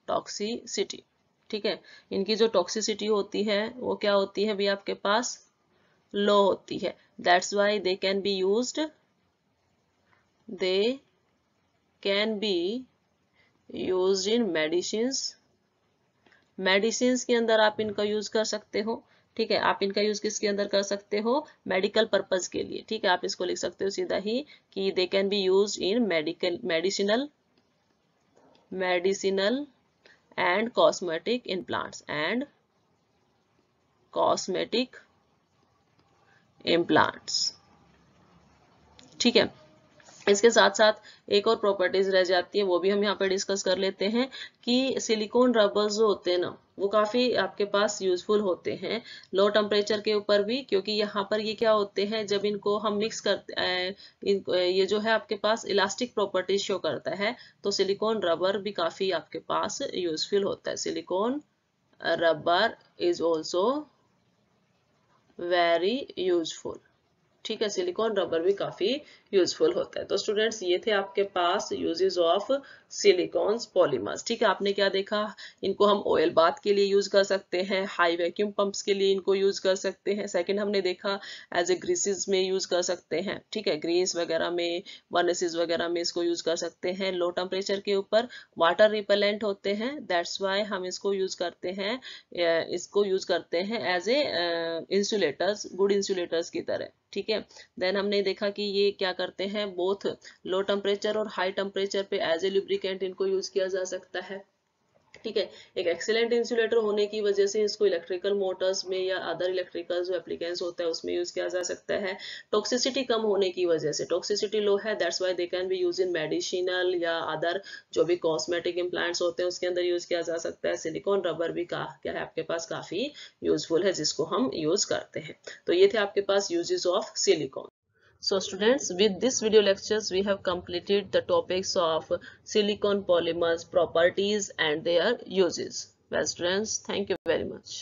टॉक्सिसिटी। ठीक है, इनकी जो टॉक्सिसिटी होती है वो क्या होती है भी आपके पास, लो होती है। That's why they can be used can be used in medicines, medicines के अंदर आप इनका यूज कर सकते हो। ठीक है, आप इनका यूज किसके अंदर कर सकते हो, मेडिकल पर्पज के लिए। ठीक है, आप इसको लिख सकते हो सीधा ही कि दे can be used in medicinal and cosmetic implants and cosmetic implants. ठीक है, इसके साथ साथ एक और प्रॉपर्टीज रह जाती है, वो भी हम यहाँ पे डिस्कस कर लेते हैं कि सिलिकॉन रबर्स जो होते हैं ना, वो काफी आपके पास यूजफुल होते हैं लो टेम्परेचर के ऊपर भी, क्योंकि यहाँ पर ये क्या होते हैं, जब इनको हम मिक्स करते ये जो है आपके पास इलास्टिक प्रॉपर्टीज शो करता है, तो सिलिकॉन रबर भी काफी आपके पास यूजफुल होता है। Silicone rubber is also very useful. ठीक है, सिलिकॉन रबर भी काफी यूजफुल होता है। तो स्टूडेंट्स, ये थे आपके पास यूजेस ऑफ सिलिकॉन्स पॉलीमर्स। ठीक है, आपने क्या देखा, इनको हम ऑयल बाथ के लिए यूज कर सकते हैं, हाई वैक्यूम पंप्स के लिए इनको यूज कर सकते हैं। सेकंड हमने देखा एज ए ग्रीसेस में यूज कर सकते हैं। ठीक है, ग्रीस वगैरह में, वर्नेसेस वगैरह में इसको यूज कर सकते हैं। लो टेम्परेचर के ऊपर वाटर रिपेलेंट होते हैं, दैट्स वाई हम इसको यूज करते हैं, as a insulators, good insulators की तरह। ठीक है, देन हमने देखा कि ये क्या करते हैं, बोथ लो टेम्परेचर और हाई टेम्परेचर पे एज ए लुब्रिकेंट इनको यूज किया जा सकता है। ठीक है, एक एक्सीलेंट इंसुलेटर होने की वजह से इसको इलेक्ट्रिकल मोटर्स में या अदर इलेक्ट्रिकल जो एप्लीकेंस होता है उसमें यूज किया जा सकता है। टॉक्सिसिटी कम होने की वजह से, टॉक्सिसिटी लो है, that's why they can B use in medicinal या अदर जो भी कॉस्मेटिक इम्प्लांट्स होते हैं उसके अंदर यूज किया जा सकता है। सिलिकॉन रबर भी क्या है आपके पास काफी यूजफुल है, जिसको हम यूज करते हैं। तो ये थे आपके पास uses of silicon. So students, with this video lectures we have completed the topics of silicon polymers properties and their uses. Well students, thank you very much.